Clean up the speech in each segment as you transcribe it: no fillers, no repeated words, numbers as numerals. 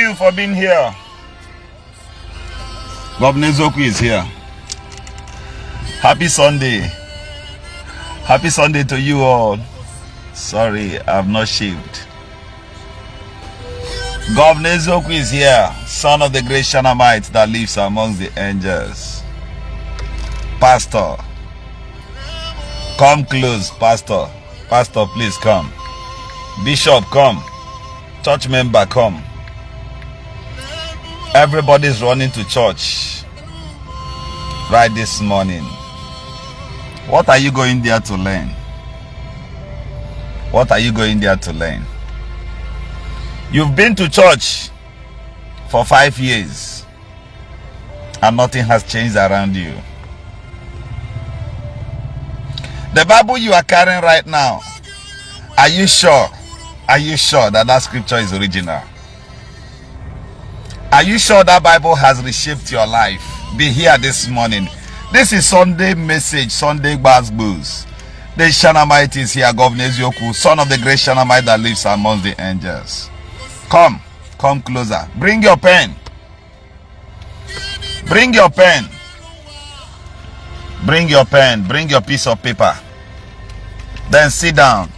you for being here. Governor Zoku is here. Happy Sunday. Happy Sunday to you all. Sorry, I've not shaved. Governor Zoku is here, son of the great Shanamite that lives amongst the angels. Pastor, come close, Pastor. Pastor, please come. Bishop, come. Church member, come. Everybody's running to church right this morning. What are you going there to learn? What are you going there to learn? You've been to church for 5 years and nothing has changed around you. The Bible you are carrying right now, are you sure? Are you sure that that scripture is original? Are you sure that Bible has reshaped your life? Be here this morning. This is Sunday message, Sunday Gbazgbuz. The Shanamite is here, Governor Ezioku, son of the great Shanamite that lives amongst the angels. Come closer. Bring your pen. Bring your pen. Bring your pen. Bring your piece of paper. Then sit down.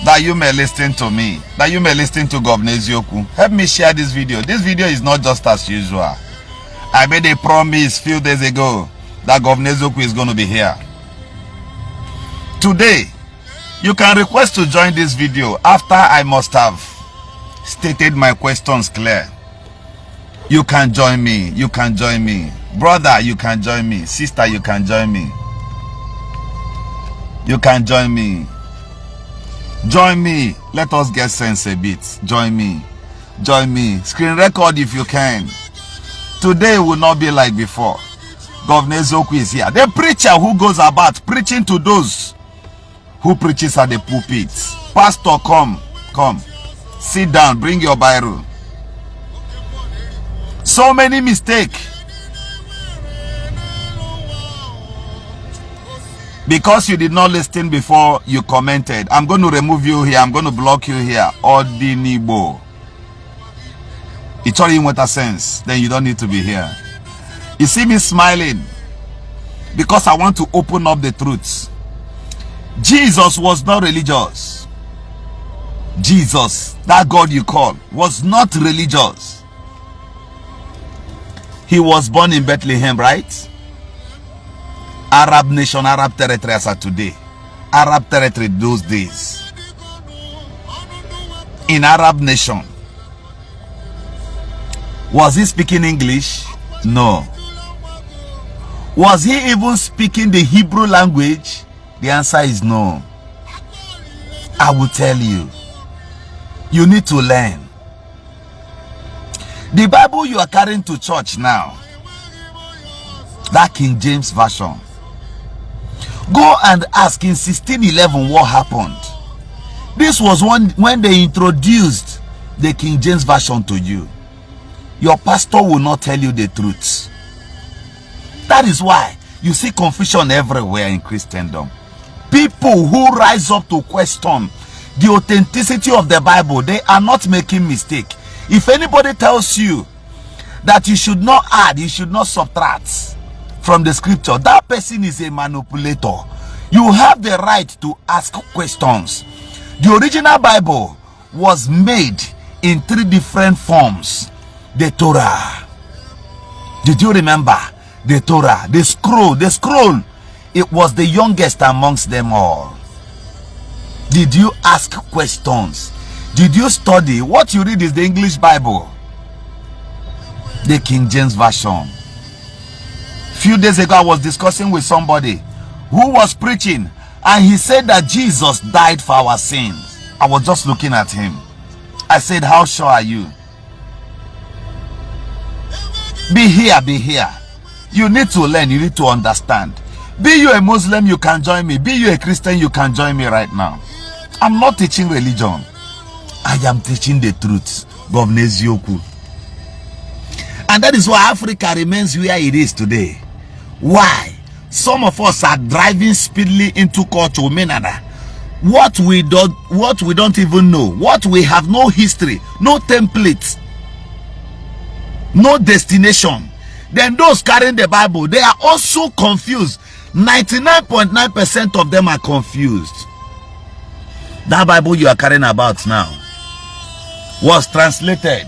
That you may listen to me. That you may listen to Governor Ezioku. Help me share this video. This video is not just as usual. I made a promise a few days ago that Governor Ezioku is going to be here. Today, you can request to join this video after I must have stated my questions clear. You can join me. You can join me. Brother, you can join me. Sister, you can join me. You can join me. Join me. Let us get sense a bit. Join me. Join me. Screen record if you can. Today will not be like before. Governor Ezioku is here. The preacher who goes about preaching to those who preaches at the pulpit. Pastor, come. Sit down. Bring your Bible. So many mistakes. Because you did not listen before you commented. I'm going to remove you here. I'm going to block you here. Ndi Igbo. It's all in what a sense. Then you don't need to be here. You see me smiling because I want to open up the truths. Jesus was not religious. Jesus, that God you call, was not religious. He was born in Bethlehem, right? Arab nation, Arab territory as of today. Arab territory those days. In Arab nation. Was he speaking English? No. Was he even speaking the Hebrew language? The answer is no. I will tell you. You need to learn. The Bible you are carrying to church now, that King James Version, go and ask in 1611 what happened. This was when they introduced the King James Version to you. Your pastor will not tell you the truth. That is why you see confusion everywhere in Christendom. People who rise up to question the authenticity of the Bible, they are not making mistake. If anybody tells you that you should not add, you should not subtract from the scripture, that person is a manipulator. You have the right to ask questions. The original Bible was made in 3 different forms. The Torah. Did you remember? The Torah, the scroll, it was the youngest amongst them all. Did you ask questions? Did you study? What you read is the English Bible, the King James Version. Few days ago I was discussing with somebody who was preaching and he said that Jesus died for our sins. I was just looking at him. I said, how sure are you? Be here. You need to learn, you need to understand. Be you a Muslim, you can join me. Be you a Christian, you can join me right now. I'm not teaching religion. I am teaching the truth. Governor Ezioku. And that is why Africa remains where it is today. Why? Some of us are driving speedily into culture, Omenala. What we don't even know, what we have no history, no templates no destination. Then those carrying the Bible, they are also confused. 99.9% of them are confused. That Bible you are carrying about now was translated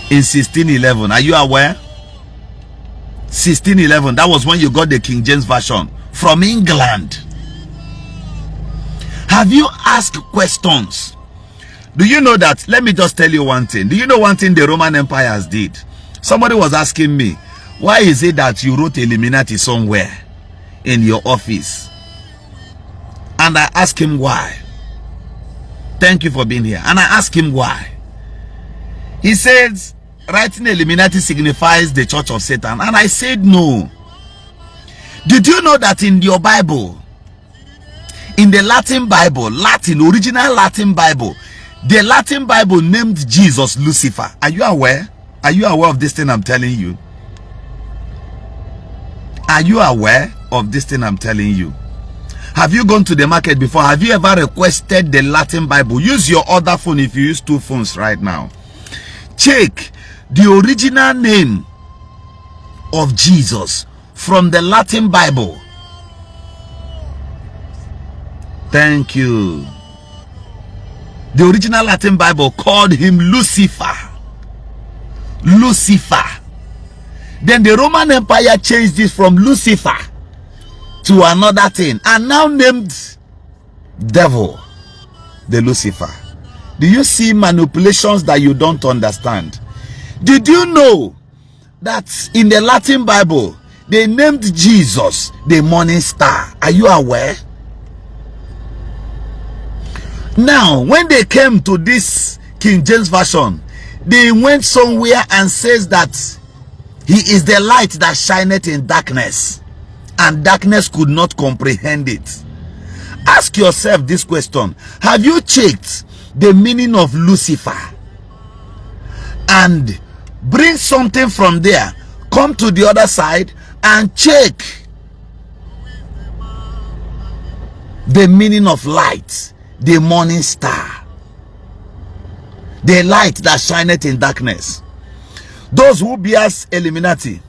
in 1611. Are you aware? 1611. That was when you got the King James Version from England. Have you asked questions? Do you know that? Let me just tell you one thing. Do you know one thing the Roman empires did? Somebody was asking me, why is it that you wrote Illuminati somewhere in your office? And I asked him why. Thank you for being here. And I asked him why. He says, writing Illuminati signifies the church of Satan. And I said, no. Did you know that in your Bible, in the Latin Bible, original Latin Bible, the Latin Bible named Jesus Lucifer? Are you aware? Are you aware of this thing I'm telling you? Are you aware of this thing I'm telling you? Have you gone to the market before? Have you ever requested the Latin Bible? Use your other phone if you use two phones right now. Check the original name of Jesus from the Latin Bible. Thank you. The original Latin Bible called him Lucifer. Lucifer. Then the Roman Empire changed this from Lucifer to another thing and now named devil the Lucifer. Do you see manipulations that you don't understand? Did you know that in the Latin Bible they named Jesus the morning star? Are you aware? Now when they came to this King James Version, they went somewhere and says that he is the light that shineth in darkness, and darkness could not comprehend it. Ask yourself this question. Have you checked the meaning of Lucifer? And bring something from there, come to the other side and check the meaning of light, the morning star, the light that shineth in darkness. Those who bears Illuminati,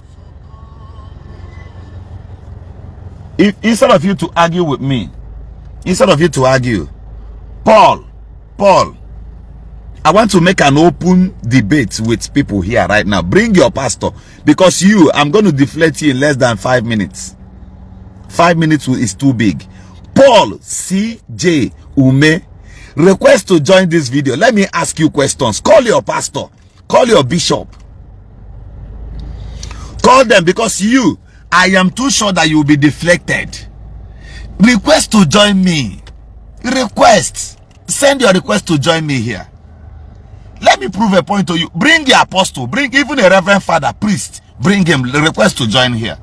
if instead of you to argue with me, instead of you to argue, Paul, I want to make an open debate with people here right now. Bring your pastor, because I'm going to deflate you in less than 5 minutes. 5 minutes is too big. Paul C.J. Ume, request to join this video. Let me ask you questions. Call your pastor, call your bishop, call them, because I am too sure that you will be deflected. Request to join me. Request. Send your request to join me here. Let me prove a point to you. Bring the apostle, bring even a reverend father, priest, bring him. Request to join here.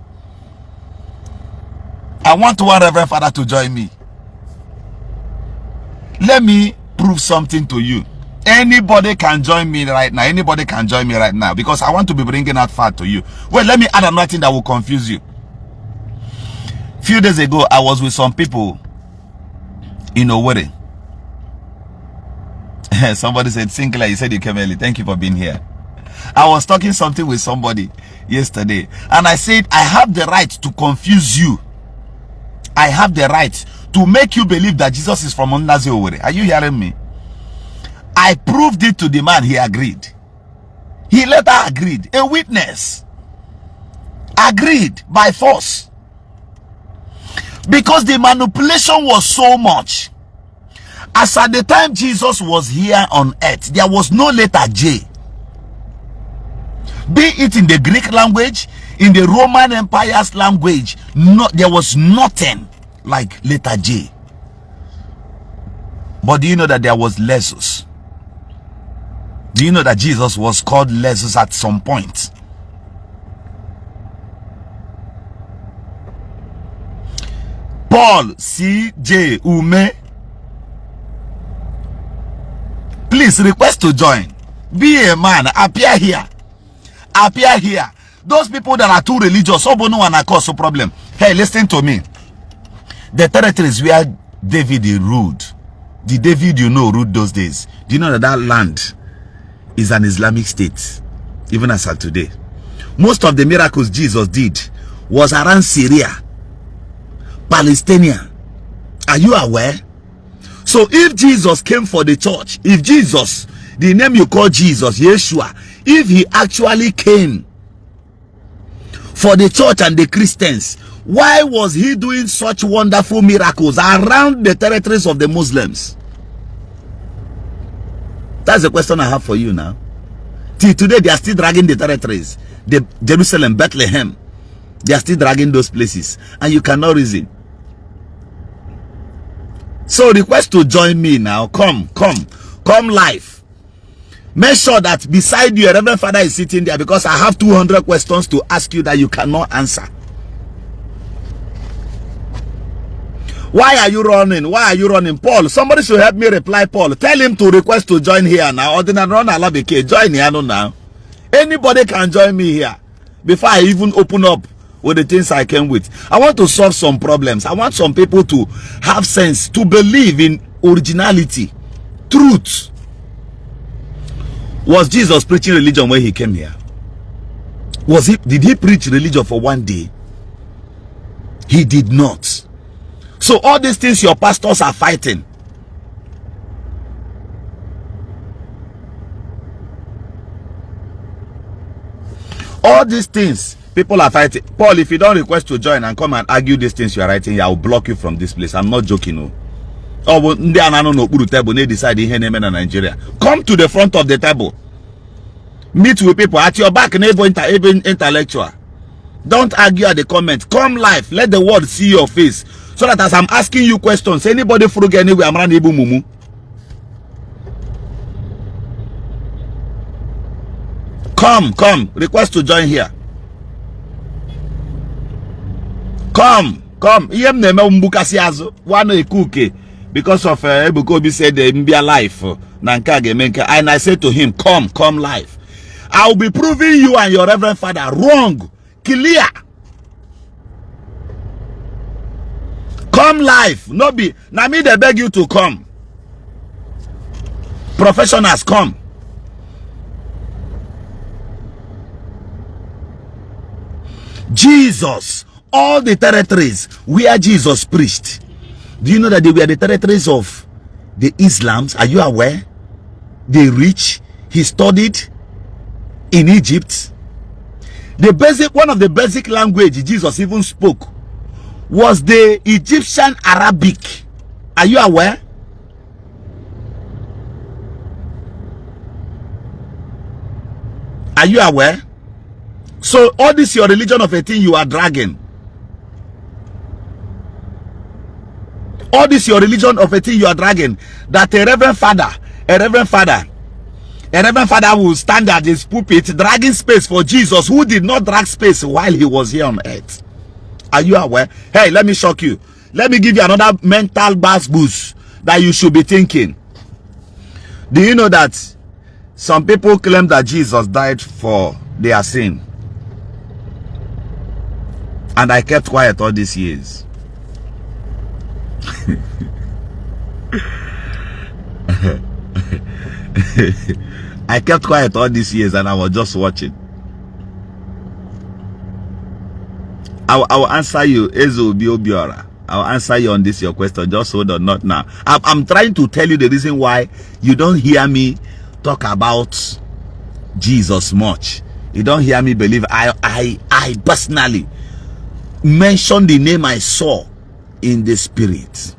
I want one reverend father to join me. Let me prove something to you. Anybody can join me right now. Anybody can join me right now, because I want to be bringing that fact to you. Well, let me add another thing that will confuse you. Few days ago, I was with some people in Owerri. Somebody said, Sinclair, you said you came early. Thank you for being here. I was talking something with somebody yesterday, and I said, I have the right to confuse you. I have the right to make you believe that Jesus is from Owerri. Are you hearing me? I proved it to the man. He agreed. He later agreed. A witness agreed by force, because the manipulation was so much. As at the time Jesus was here on earth, there was no letter J. Be it in the Greek language, in the Roman Empire's language, there was nothing like letter J. But do you know that there was Lesus? Do you know that Jesus was called Lesus at some point? Paul C.J. Ume, please request to join. Be a man. Appear here. Appear here. Those people that are too religious, so no one cause a problem. Hey, listen to me. The territories where David ruled, the David you know ruled those days. Do you know that that land is an Islamic state, even as of today. Most of the miracles Jesus did was around Syria, Palestine. Are you aware? So if Jesus came for the church, if Jesus, the name you call Jesus, Yeshua, if he actually came for the church and the Christians, why was he doing such wonderful miracles around the territories of the Muslims? That's the question I have for you now. Till today, they are still dragging the territories. The Jerusalem, Bethlehem, they are still dragging those places, and you cannot reason. So request to join me now. Come live. Make sure that beside you, a Reverend Father is sitting there, because I have 200 questions to ask you that you cannot answer. Why are you running? Why are you running? Paul, somebody should help me reply Paul. Tell him to request to join here now. Join here now. Anybody can join me here before I even open up with the things I came with. I want to solve some problems. I want some people to have sense, to believe in originality, truth. Was Jesus preaching religion when he came here? Did he preach religion for one day? He did not. So all these things your pastors are fighting, all these things people are fighting. Paul, if you don't request to join and come and argue these things you are writing, I will block you from this place. I'm not joking. No. Oh, they decide in Nigeria. Come to the front of the table. Meet with people at your back, neighbor, intellectual. Don't argue at the comment. Come live. Let the world see your face. So that as I'm asking you questions, anybody frog anywhere, I'm running mumu. Come. Request to join here. Come. Iem neme umbukasi azo. One ekuke. Because of Ebukobi said Mbia life. And I said to him, come live. I'll be proving you and your Reverend Father wrong. Clear. Come live. No be. Now me they beg you to come. Professionals come. Jesus. All the territories where Jesus preached. Do you know that they were the territories of the Islams? Are you aware? They reached. He studied in Egypt. One of the basic language Jesus even spoke was the Egyptian Arabic. Are you aware? Are you aware? So all this your religion of a thing you are dragging. All this your religion of a thing you are dragging. That a reverend father will stand at his pulpit dragging space for Jesus, who did not drag space while he was here on earth. Are you aware? Hey, let me shock you. Let me give you another mental boost that you should be thinking. Do you know that some people claim that Jesus died for their sin? And I kept quiet all these years. I kept quiet all these years and I was just watching. I will answer you. I will answer you on this your question. Just hold on, not now. I'm trying to tell you the reason why you don't hear me talk about Jesus much. You don't hear me believe. I personally mention the name I saw in the spirit.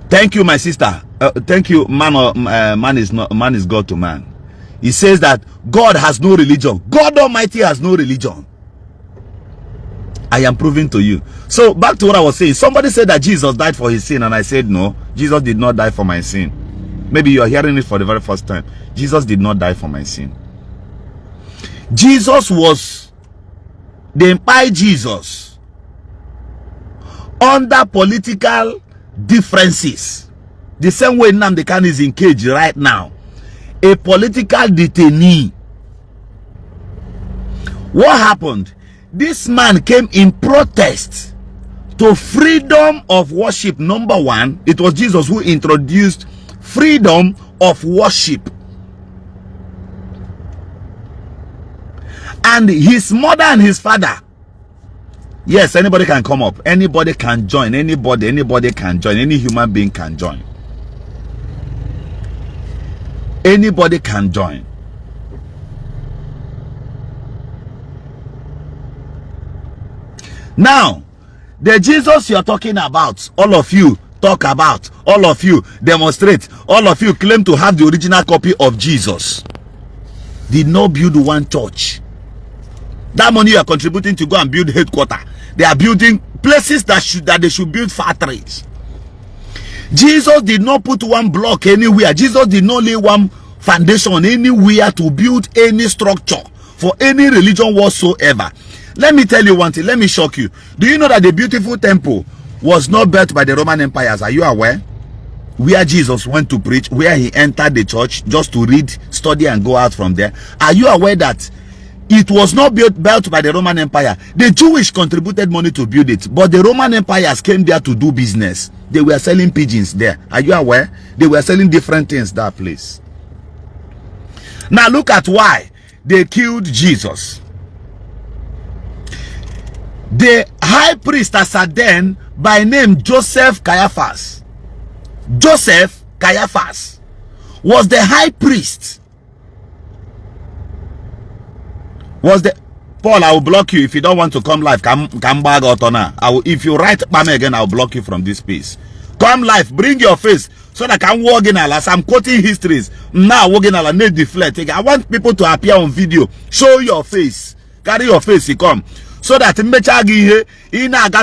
Thank you, my sister. Thank you, man is God to man. He says that God has no religion. God Almighty has no religion. I am proving to you. So back to what I was saying. Somebody said that Jesus died for his sin, and I said no, Jesus did not die for my sin. Maybe you are hearing it for the very first time. Jesus did not die for my sin. Jesus was the empire Jesus under political differences, the same way Nnamdi Kanu is in cage right now, a political detainee. What happened? This man came in protest to freedom of worship. Number one, it was Jesus who introduced freedom of worship. And his mother and his father. Yes, anybody can come up. Anybody can join. Anybody can join. Any human being can join. Anybody can join. Now, the Jesus you're talking about, all of you talk about, all of you demonstrate, all of you claim to have the original copy of Jesus, did not build one church. That money you are contributing to go and build headquarters. They are building places that they should build factories. Jesus did not put one block anywhere. Jesus did not lay one foundation anywhere to build any structure for any religion whatsoever. Let me tell you one thing. Let me shock you. Do you know that the beautiful temple was not built by the Roman empires? Are you aware? Where Jesus went to preach, where he entered the church just to read, study, and go out from there. Are you aware that it was not built by the Roman Empire? The Jewish contributed money to build it, but the Roman empires came there to do business. They were selling pigeons there. Are you aware? They were selling different things that place. Now look at why they killed Jesus. The high priest then by name Joseph Caiaphas. Joseph Caiaphas was the high priest. Was the Paul, I will block you if you don't want to come live. Come back out on her. If you write Pame again, I will block you from this space. Come live, bring your face so that I can walk in as I'm quoting histories. Now walking a need deflect. I want people to appear on video. Show your face. Carry your face, you come. So that in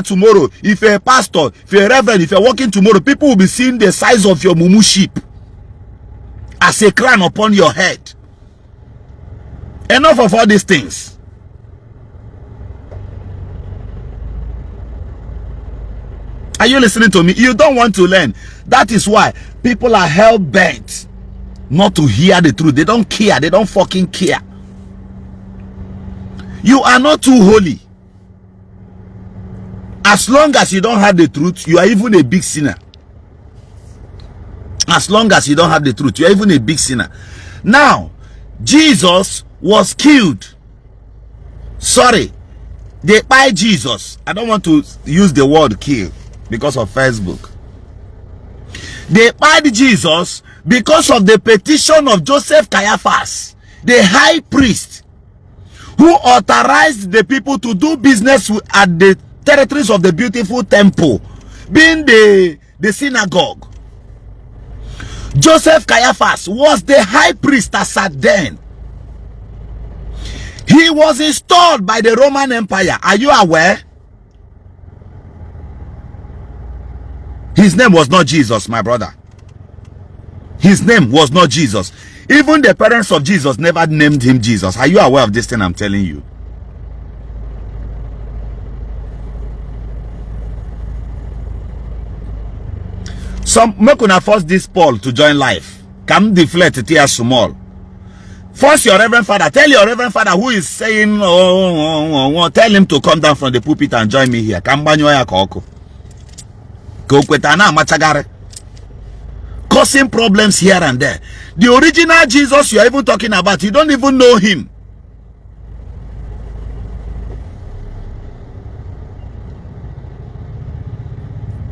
tomorrow, if you're a pastor, if you're a reverend, if you're working tomorrow, people will be seeing the size of your mumu sheep as a crown upon your head. Enough of all these things. Are you listening to me? You don't want to learn. That is why people are hell-bent not to hear the truth. They don't care. They don't fucking care. You are not too holy. As long as you don't have the truth, you are even a big sinner. As long as you don't have the truth, you are even a big sinner. Now, Jesus was killed. Sorry, they by Jesus. I don't want to use the word kill because of Facebook. They pied Jesus because of the petition of Joseph Caiaphas, the high priest, who authorized the people to do business at the territories of the beautiful temple, being the synagogue. Joseph Caiaphas was the high priest as at then. He was installed by the Roman Empire. Are you aware? His name was not Jesus, my brother. His name was not Jesus. Even the parents of Jesus never named him Jesus. Are you aware of this thing I'm telling you? Some make una force this Paul to join life. Come deflect it here small. Force your reverend father. Tell your reverend father who is saying, tell him to come down from the pulpit and join me here. Causing problems here and there. The original Jesus you are even talking about, you don't even know him.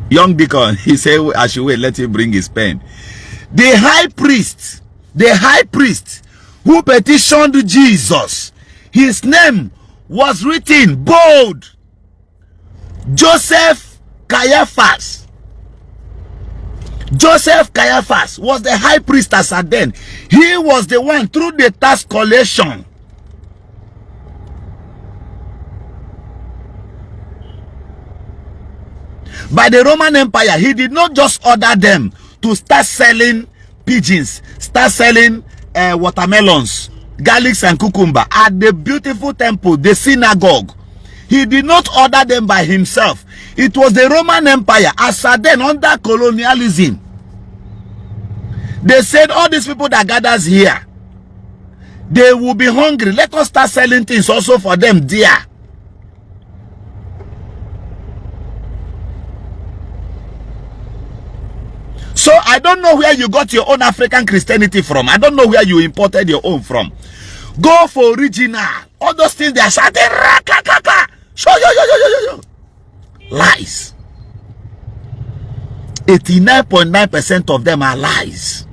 Young deacon, he said, I should wait, let him bring his pen. The high priest who petitioned Jesus, his name was written bold. Joseph Caiaphas. Joseph Caiaphas was the high priest as at then. He was the one through the tax collection. By the Roman Empire, he did not just order them to start selling pigeons, start selling watermelons, garlics and cucumber at the beautiful temple, the synagogue. He did not order them by himself. It was the Roman Empire, as at then under colonialism. They said all these people that gathers here, they will be hungry. Let us start selling things also for them there. So I don't know where you got your own African Christianity from. I don't know where you imported your own from. Go for original. All those things they are shouting, lies. 89.9% of them are lies.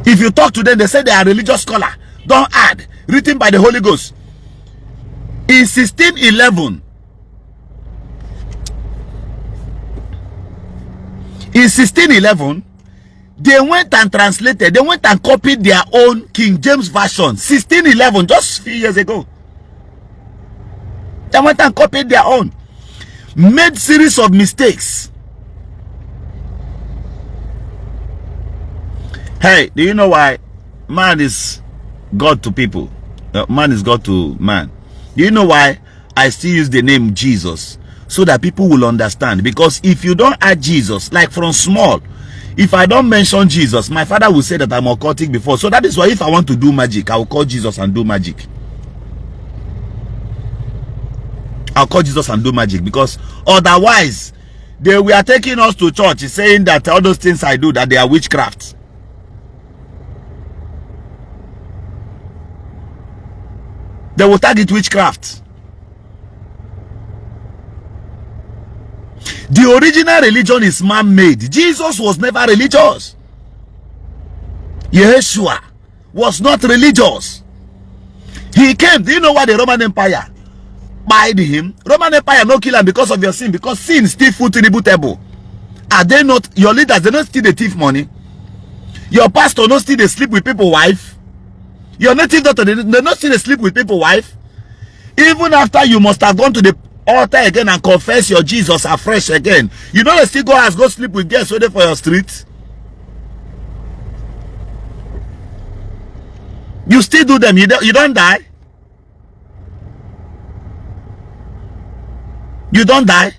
If you talk to them, they say they are religious scholar. Don't add. Written by the Holy Ghost. In 1611, they went and translated, they went and copied their own King James Version. 1611, just a few years ago. They went and copied their own. Made series of mistakes. Hey, do you know why man is God to people? Man is God to man. Do you know why I still use the name Jesus? So that people will understand. Because if you don't add Jesus, like from small, if I don't mention Jesus, my father will say that I'm occultic before. So that is why if I want to do magic, I will call Jesus and do magic. I'll call Jesus and do magic, because otherwise they were taking us to church saying that all those things I do, that they are witchcraft. They will tag it witchcraft. The original religion is man-made. Jesus was never religious. Yeshua was not religious. He came. Do you know why the Roman Empire buyed him? Roman Empire no kill him because of your sin, because sin still food tributable. Are they not your leaders? They don't steal the thief money. Your pastor don't steal the sleep with people wife. Your native daughter, they not still sleep with people wife. Even after you must have gone to the altar again and confess your Jesus afresh again, you know they still go sleep with girls waiting for your street. You still do them. You don't die. You don't die.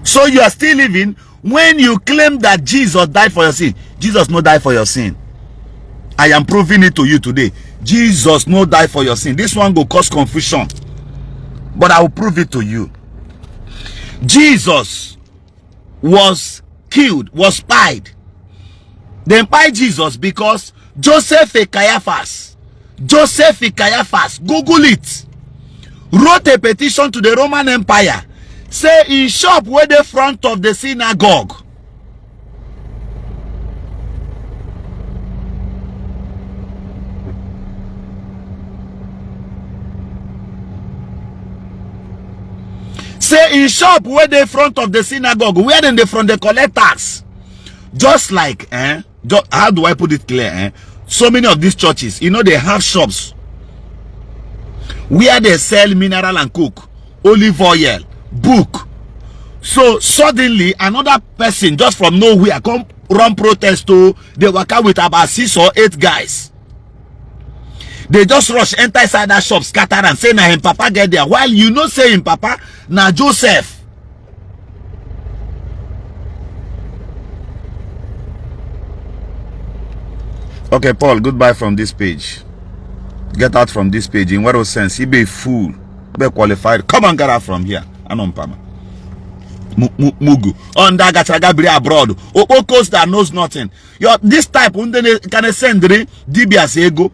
So you are still living when you claim that Jesus died for your sin. Jesus no die for your sin. I am proving it to you today. Jesus no die for your sin. This one will cause confusion, but I will prove it to you. Jesus was killed, was spied. They spied Jesus because Joseph Caiaphas, Google it, wrote a petition to the Roman Empire. Say in shop where the front of the synagogue. Say in shop where the front of the synagogue, where then they from the collectors. Just like, how do I put it clear? So many of these churches, you know, they have shops where they sell mineral and coke, olive oil, book. So suddenly another person just from nowhere come run protest to they work out with about 6 or 8 guys. They just rush, enter inside that shop, scatter and say, nah, him papa get there. While you know say him papa, nah Joseph. Okay, Paul, goodbye from this page. Get out from this page. In what sense? He be a fool. Be qualified. Come and get out from here. Anompama. Mugu. On that gachagabri abroad. Okos that knows nothing. This type can send Dibias ego.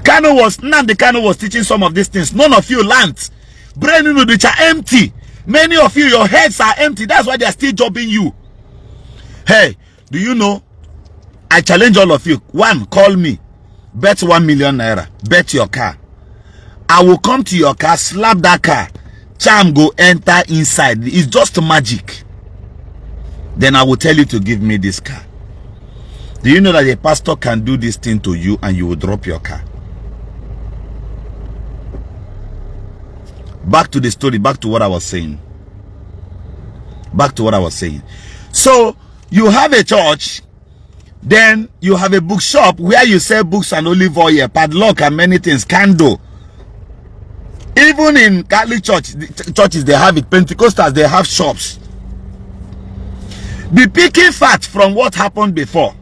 Nnamdi Kanu was teaching some of these things. None of you learned. Brain in which are empty. Many of you, your heads are empty. That's why they are still jobbing you. Hey, do you know? I challenge all of you. One, call me. Bet 1 million naira. Bet your car. I will come to your car, slap that car. Charm go enter inside. It's just magic. Then I will tell you to give me this car. Do you know that a pastor can do this thing to you and you will drop your car? Back to the story, back to what I was saying. So, you have a church, then you have a bookshop where you sell books and olive oil, padlock and many things, candle. Even in Catholic churches, they have it. Pentecostals, they have shops. Be picking fat from what happened before.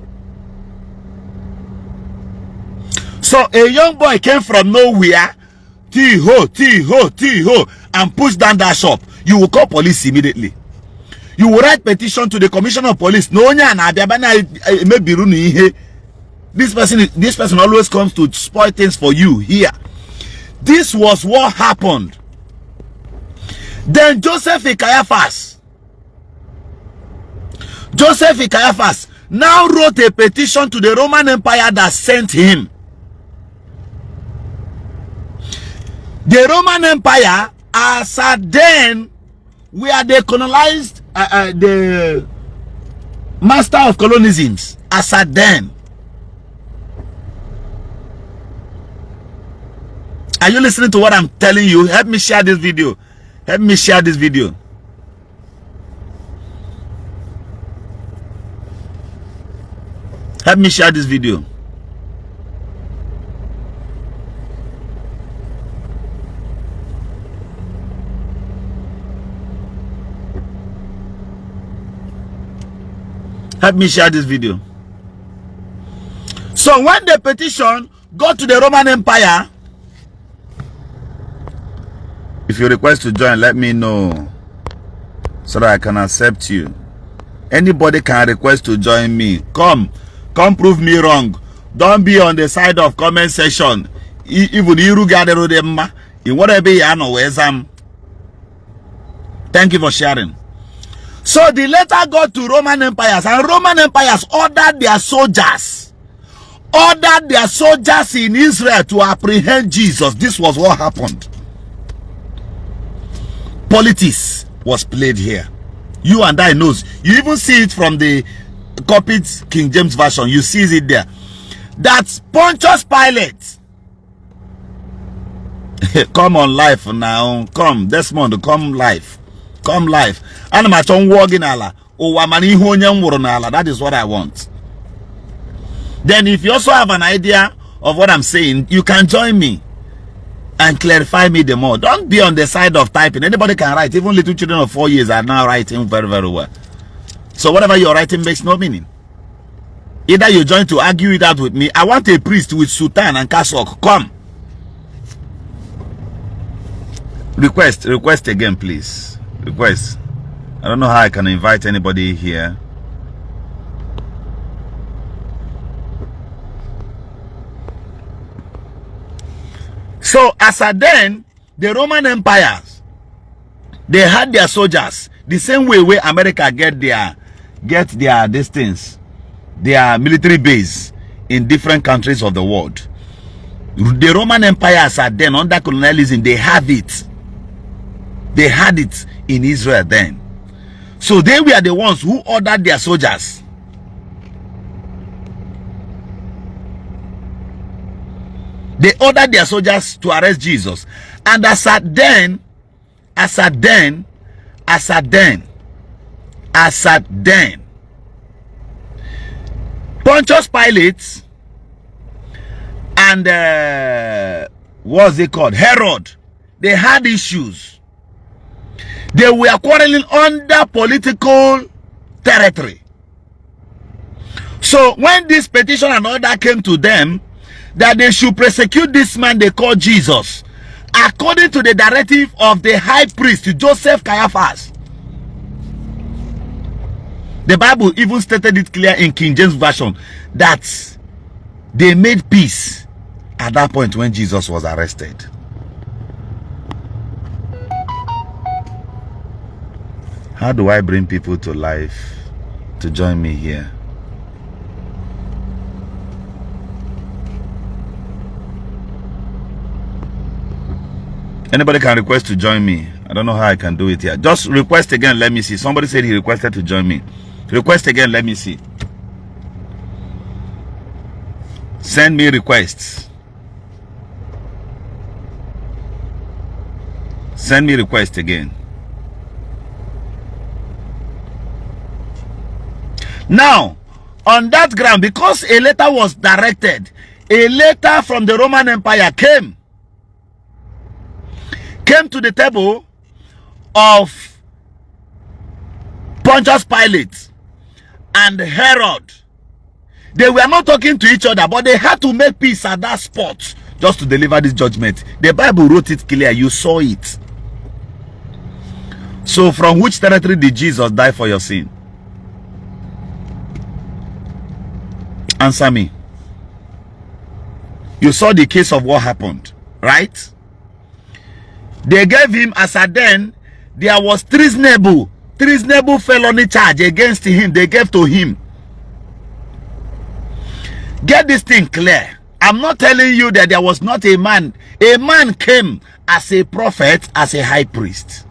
So, a young boy came from nowhere, T-ho, and push down that shop. You will call police immediately. You will write petition to the commissioner of police. No, this person always comes to spoil things for you here. This was what happened. Then Joseph Caiaphas now wrote a petition to the Roman Empire that sent him. The Roman Empire, as at then, where they colonized the master of colonisms, as at then. Are you listening to what I'm telling you? Help me share this video. Help me share this video. Help me share this video. Help me share this video. So when the petition got to the Roman Empire, if you request to join, let me know so that I can accept you. Anybody can request to join me. Come prove me wrong. Don't be on the side of comment section. Even you gather them in whatever you know. Thank you for sharing. So the letter got to Roman empires, and Roman empires ordered their soldiers in Israel to apprehend Jesus. This was what happened. Politics was played here. You and I knows. You even see it from the copied King James version. You see it there. That's Pontius Pilate. Come on live now. Come, Desmond, come live. Come live. That is what I want. Then if you also have an idea of what I'm saying, you can join me and clarify me the more. Don't be on the side of typing. Anybody can write. Even little children of 4 years are now writing very, very well. So whatever you're writing makes no meaning. Either you join to argue it out with me. I want a priest with sultan and cassock. Come. Request again, please. Request. I don't know how I can invite anybody here. So as at then, the Roman empires, they had their soldiers the same way where America get their distance, their military base in different countries of the world. The Roman empires are then under colonialism. They have it. They had it in Israel then. So they were the ones who ordered their soldiers. They ordered their soldiers to arrest Jesus. And as at then, Pontius Pilate and what's it called? Herod, they had issues. They were quarreling under political territory. So when this petition and order came to them that they should persecute this man they call Jesus, according to the directive of the high priest Joseph Caiaphas, the Bible even stated it clear in King James version that they made peace at that point when Jesus was arrested. How do I bring people to life to join me here? Anybody can request to join me. I don't know how I can do it here. Just request again, let me see. Somebody said he requested to join me. Request again, let me see. Send me requests. Send me request again. Now, on that ground, because a letter was directed, a letter from the Roman Empire came to the table of Pontius Pilate and Herod. They were not talking to each other, but they had to make peace at that spot just to deliver this judgment. The Bible wrote it clear. You saw it. So from which territory did Jesus die for your sin? Answer me. You saw the case of what happened, right? They gave him, as a then, there was treasonable felony charge against him. They gave to him. Get this thing clear. I'm not telling you that there was not a man. A man came as a prophet, as a high priest.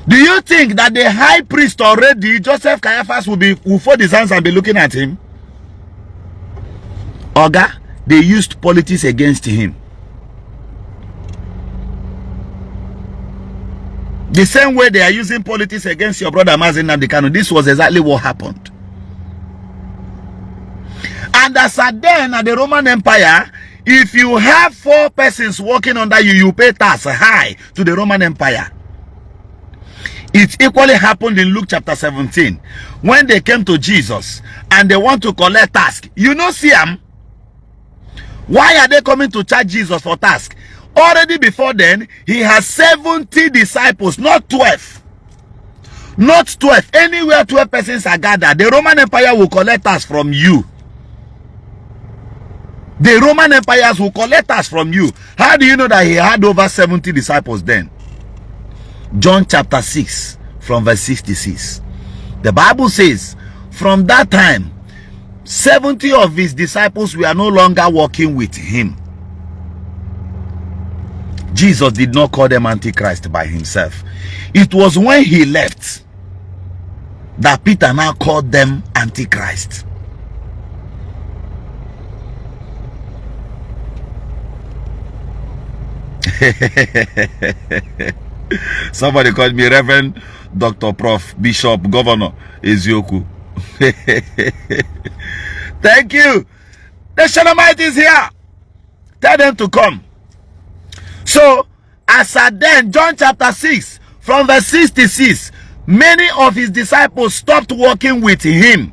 Do you think that the high priest already, Joseph Caiaphas, will fold his hands and be looking at him? Oga, they used politics against him. The same way they are using politics against your brother Mazi Nnamdi Kanu. This was exactly what happened. And as at then, at the Roman Empire, if you have 4 persons working under you, you pay tax high to the Roman Empire. It equally happened in Luke chapter 17. When they came to Jesus and they want to collect tax. You know, Siam, why are they coming to charge Jesus for tax? Already before then, he has 70 disciples, not 12. Not 12. Anywhere 12 persons are gathered, the Roman Empire will collect tax from you. The Roman empires will collect tax from you. How do you know that he had over 70 disciples then? John chapter 6 from verse 66. The Bible says, from that time, 70 of his disciples were no longer walking with him. Jesus did not call them Antichrist by himself. It was when he left that Peter now called them Antichrist. Somebody called me Reverend, Dr. Prof, Bishop, Governor, Isiagu. Thank you. The Shunammite is here. Tell them to come. So, as at then, John chapter 6, from verse 66, many of his disciples stopped walking with him.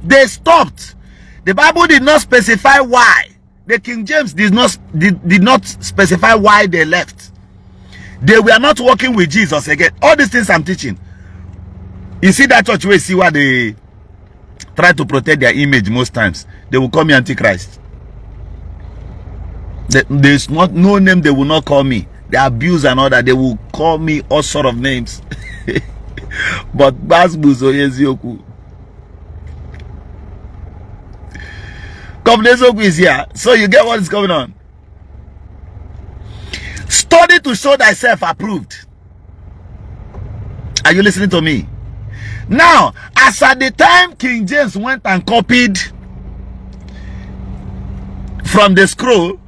They stopped. The Bible did not specify why. The King James did not specify why they left. They were not working with Jesus again. All these things I'm teaching. You see that church where you see where they try to protect their image most times. They will call me Antichrist. There's no name they will not call me. They abuse and all that. They will call me all sort of names. But Basbuzo Ezioku. Governor is here. So you get what is going on. Study to show thyself approved. Are you listening to me? Now, as at the time King James went and copied from the scroll,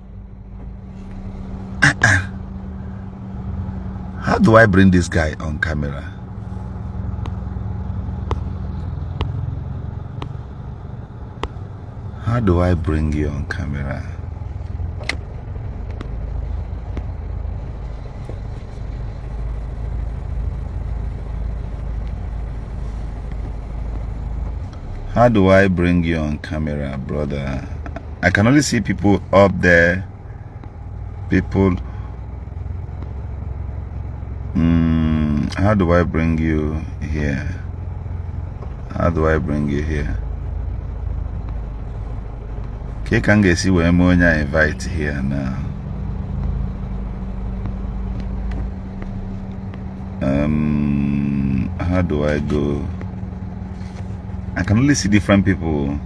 how do I bring this guy on camera? How do I bring you on camera? How do I bring you on camera, brother? I can only see people up there. People. How do I bring you here? How do I bring you here? Okay, can get see where I invite here now. How do I go? I can only see different people.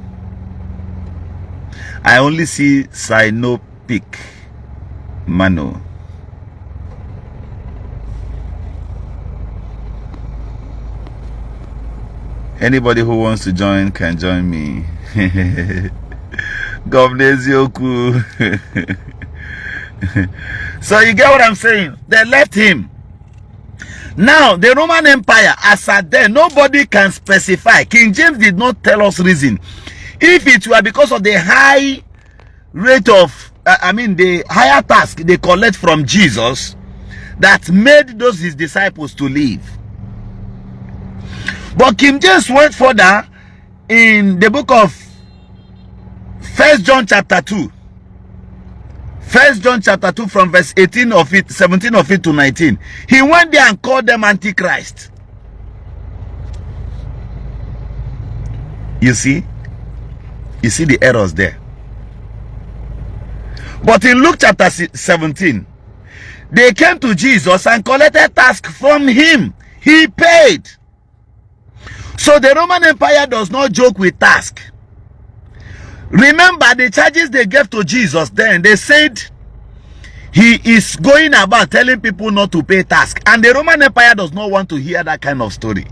I only see Sinopic Mano. Anybody who wants to join can join me. Governor Ezioku. So you get what I'm saying? They left him. Now, the Roman Empire, as at then, nobody can specify. King James did not tell us reason. If it were because of the high rate of, the higher task they collect from Jesus that made those his disciples to leave. But King James went further in the book of 1 John chapter 2. First John chapter 2 from verse 18 of it, 17 of it to 19. He went there and called them Antichrist. You see the errors there. But in Luke chapter 17, they came to Jesus and collected tax from him. He paid. So the Roman Empire does not joke with tax. Remember the charges they gave to Jesus then. They said he is going about telling people not to pay tax. And the Roman Empire does not want to hear that kind of story.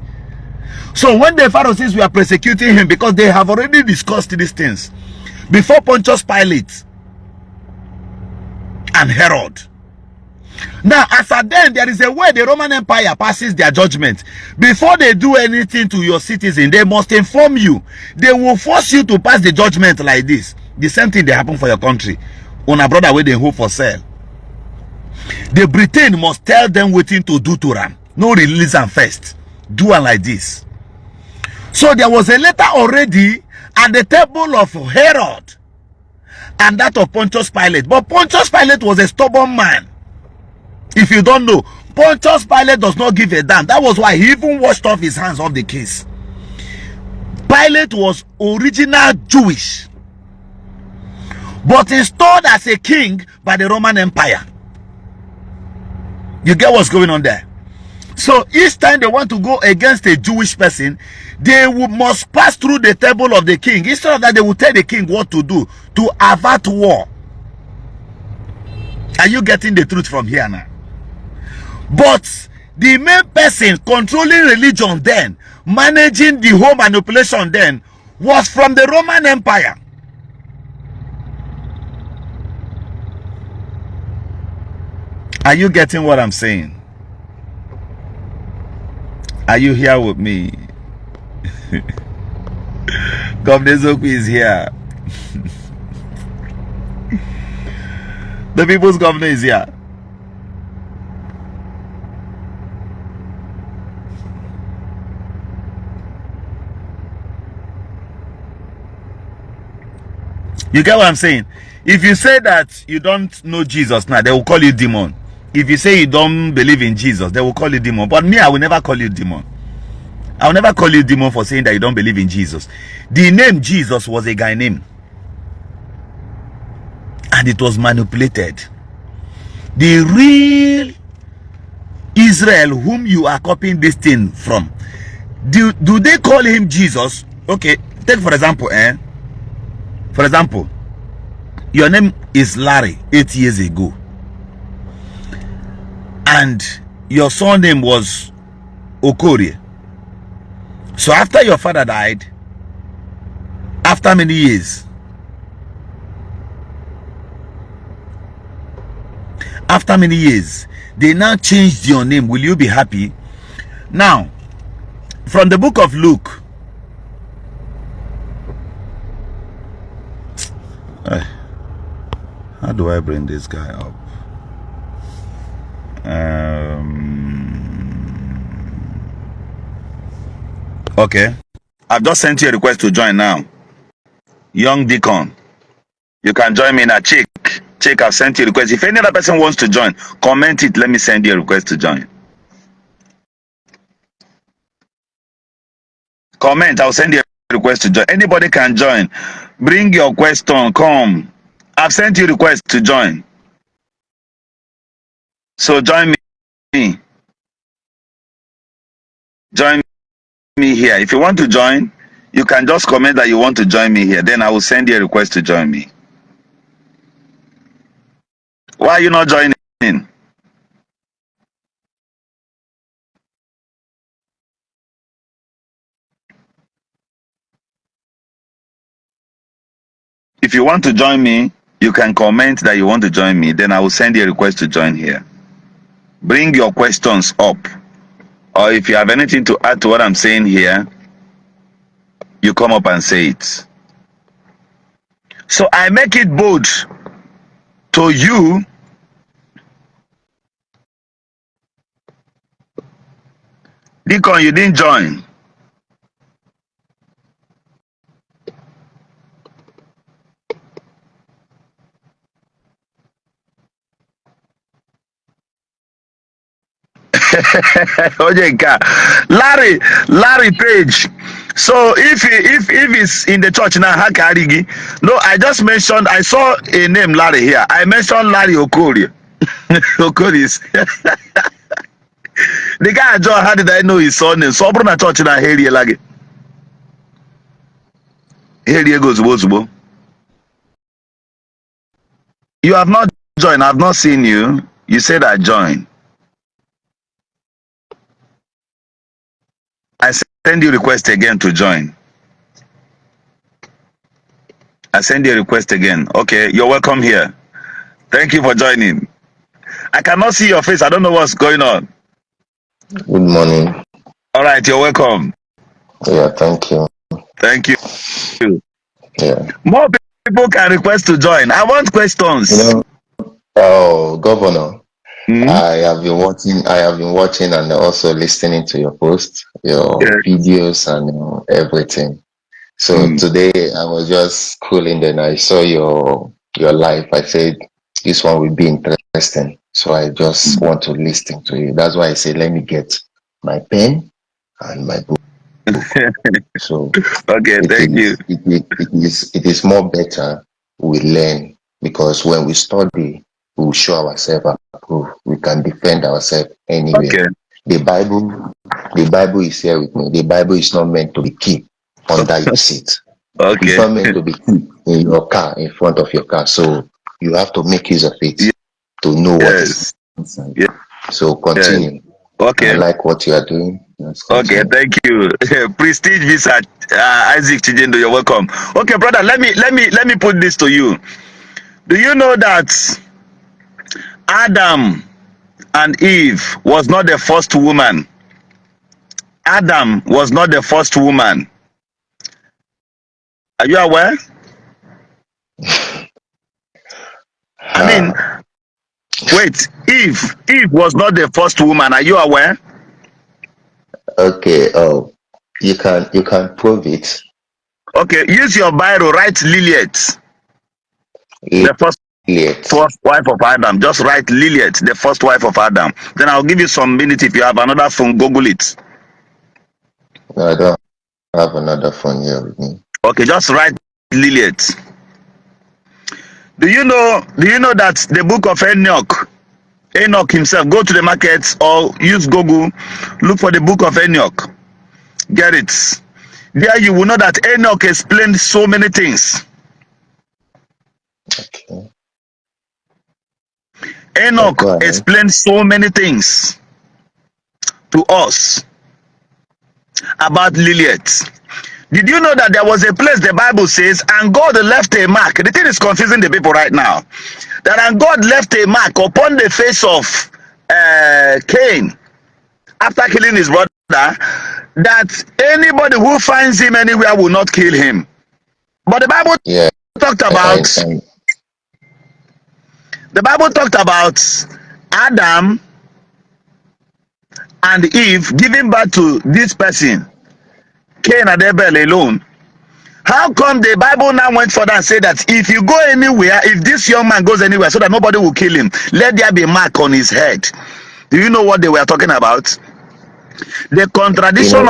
So when the Pharisees were persecuting him, because they have already discussed these things before Pontius Pilate and Herod. Now, as at then, there is a way the Roman Empire passes their judgment. Before they do anything to your citizen, they must inform you. They will force you to pass the judgment like this. The same thing they happen for your country. On a brother where they hope for sale. The Britain must tell them waiting to do to them. No release them first. Do it like this. So there was a letter already at the table of Herod and that of Pontius Pilate. But Pontius Pilate was a stubborn man. If you don't know, Pontius Pilate does not give a damn. That was why he even washed off his hands of the case. Pilate was original Jewish, but installed as a king by the Roman Empire. You get what's going on there? So each time they want to go against a Jewish person, they must pass through the table of the king. Instead of that, they will tell the king what to do to avert war. Are you getting the truth from here now? But the main person controlling religion then, managing the whole manipulation then, was from the Roman Empire. Are you getting what I'm saying? Are you here with me? Governor Zoku is here. The people's governor is here. You get what I'm saying? If you say that you don't know Jesus now, they will call you demon. If you say you don't believe in Jesus, they will call you demon. But me, I will never call you demon. I will never call you demon for saying that you don't believe in Jesus. The name Jesus was a guy name. And it was manipulated. The real Israel whom you are copying this thing from, do they call him Jesus? Okay, take for example, for example, your name is Larry 8 years ago. And your surname was Okorie. So after your father died, after many years, they now changed your name. Will you be happy? Now, from the book of Luke, how do I bring this guy up? Okay, I've just sent you a request to join now. Young Deacon, you can join me now. Check, I've sent you a request. If any other person wants to join, comment it. Let me send you a request to join. Comment, I'll send you a request to join. Anybody can join. Bring your question, come. I've sent you a request to join. So join me. Join me here. If you want to join, you can just comment that you want to join me here. Then I will send you a request to join me. Why are you not joining? If you want to join me, you can comment that you want to join me. Then I will send you a request to join here. Bring your questions up. Or if you have anything to add to what I'm saying here, you come up and say it. So I make it bold to you Deacon, you didn't join. Ojeka. Larry Page. So if it's in the church now, Hakarigi. No, I just mentioned, I saw a name Larry here. I mentioned Larry Okori. Okoris. The guy John, how did I know his son? So Bruna church na here lagi. Here goes Wozubo. You have not joined. I've not seen you. You said I joined. I send you request again to join. I send you a request again. Okay, you're welcome here. Thank you for joining. I cannot see your face. I don't know what's going on. Good morning. All right, you're welcome. Yeah, thank you. Thank you. Yeah. More people can request to join. I want questions. Governor, I have been watching and also listening to your posts, your videos and everything. So today I was just scrolling and I saw your live. I said this one will be interesting. So I just want to listen to you. That's why I said let me get my pen and my book. So okay, thank you. It is more better we learn, because when we study, we will show ourselves approved. We can defend ourselves anywhere. Okay. The Bible is here with me. The Bible is not meant to be kept under your seat. Okay. It's not meant to be kept in your car, in front of your car. So you have to make use of it to know what is inside. Yeah. So continue. Okay. I like what you are doing. Okay, thank you. Prestige Visa, Isaac Chijendo, you're welcome. Okay, brother, let me put this to you. Do you know that Adam and Eve was not the first woman? Adam was not the first woman. Are you aware? I mean, wait, Eve was not the first woman. Are you aware? Okay, you can prove it. Okay, use your Bible, write Lilith. The first wife of Adam. Just write Lilith, the first wife of Adam. Then I'll give you some minutes. If you have another phone, Google it. No, I don't have another phone here with me. Okay, just write Lilith. Do you know that the book of Enoch himself, go to the market or use Google, look for the book of Enoch. Get it. There you will know that Enoch explained so many things. Okay. Enoch explained so many things to us about Lilith. Did you know that there was a place the Bible says, and God left a mark? The thing is confusing the people right now. That and God left a mark upon the face of Cain after killing his brother, that anybody who finds him anywhere will not kill him. But the Bible talked about the Bible talked about Adam and Eve giving birth to this person, Cain and Abel alone. How come the Bible now went further and said that if you go anywhere, if this young man goes anywhere, so that nobody will kill him, let there be a mark on his head? Do you know what they were talking about? The contradiction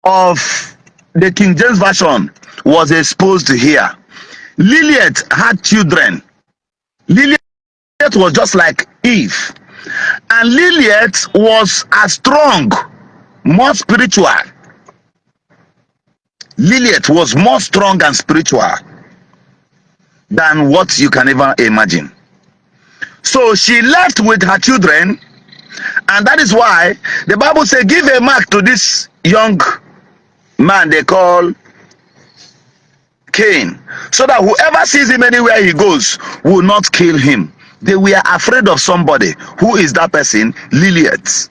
of the King James Version was exposed here. Lilith had children. Lilith was just like Eve, and Lilith was as strong, more spiritual. Lilith was more strong and spiritual than what you can ever imagine. So she left with her children, and that is why the Bible says, give a mark to this young man they call Cain, so that whoever sees him anywhere he goes will not kill him. They were afraid of somebody. Who is that person? Lilith.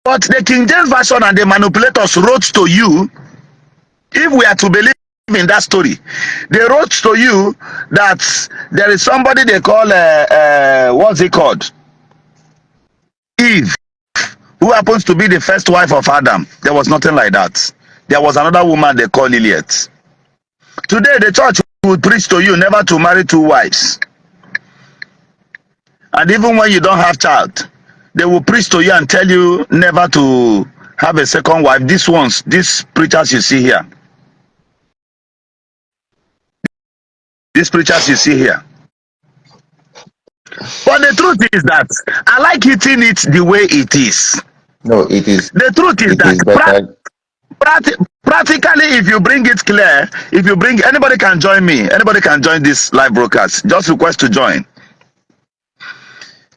But the King James Version and the manipulators wrote to you, if we are to believe in that story, they wrote to you that there is somebody they call what's it called, Eve, who happens to be the first wife of Adam. There was nothing like that. There was another woman they call Lilith. Today the church would preach to you never to marry two wives. And even when you don't have child, they will preach to you and tell you never to have a second wife. These preachers you see here. These preachers you see here. But the truth is that I like eating it the way it is. No, it is. The truth is It that is better. practically, if you bring it clear, if you bring, anybody can join me. Anybody can join this live broadcast. Just request to join.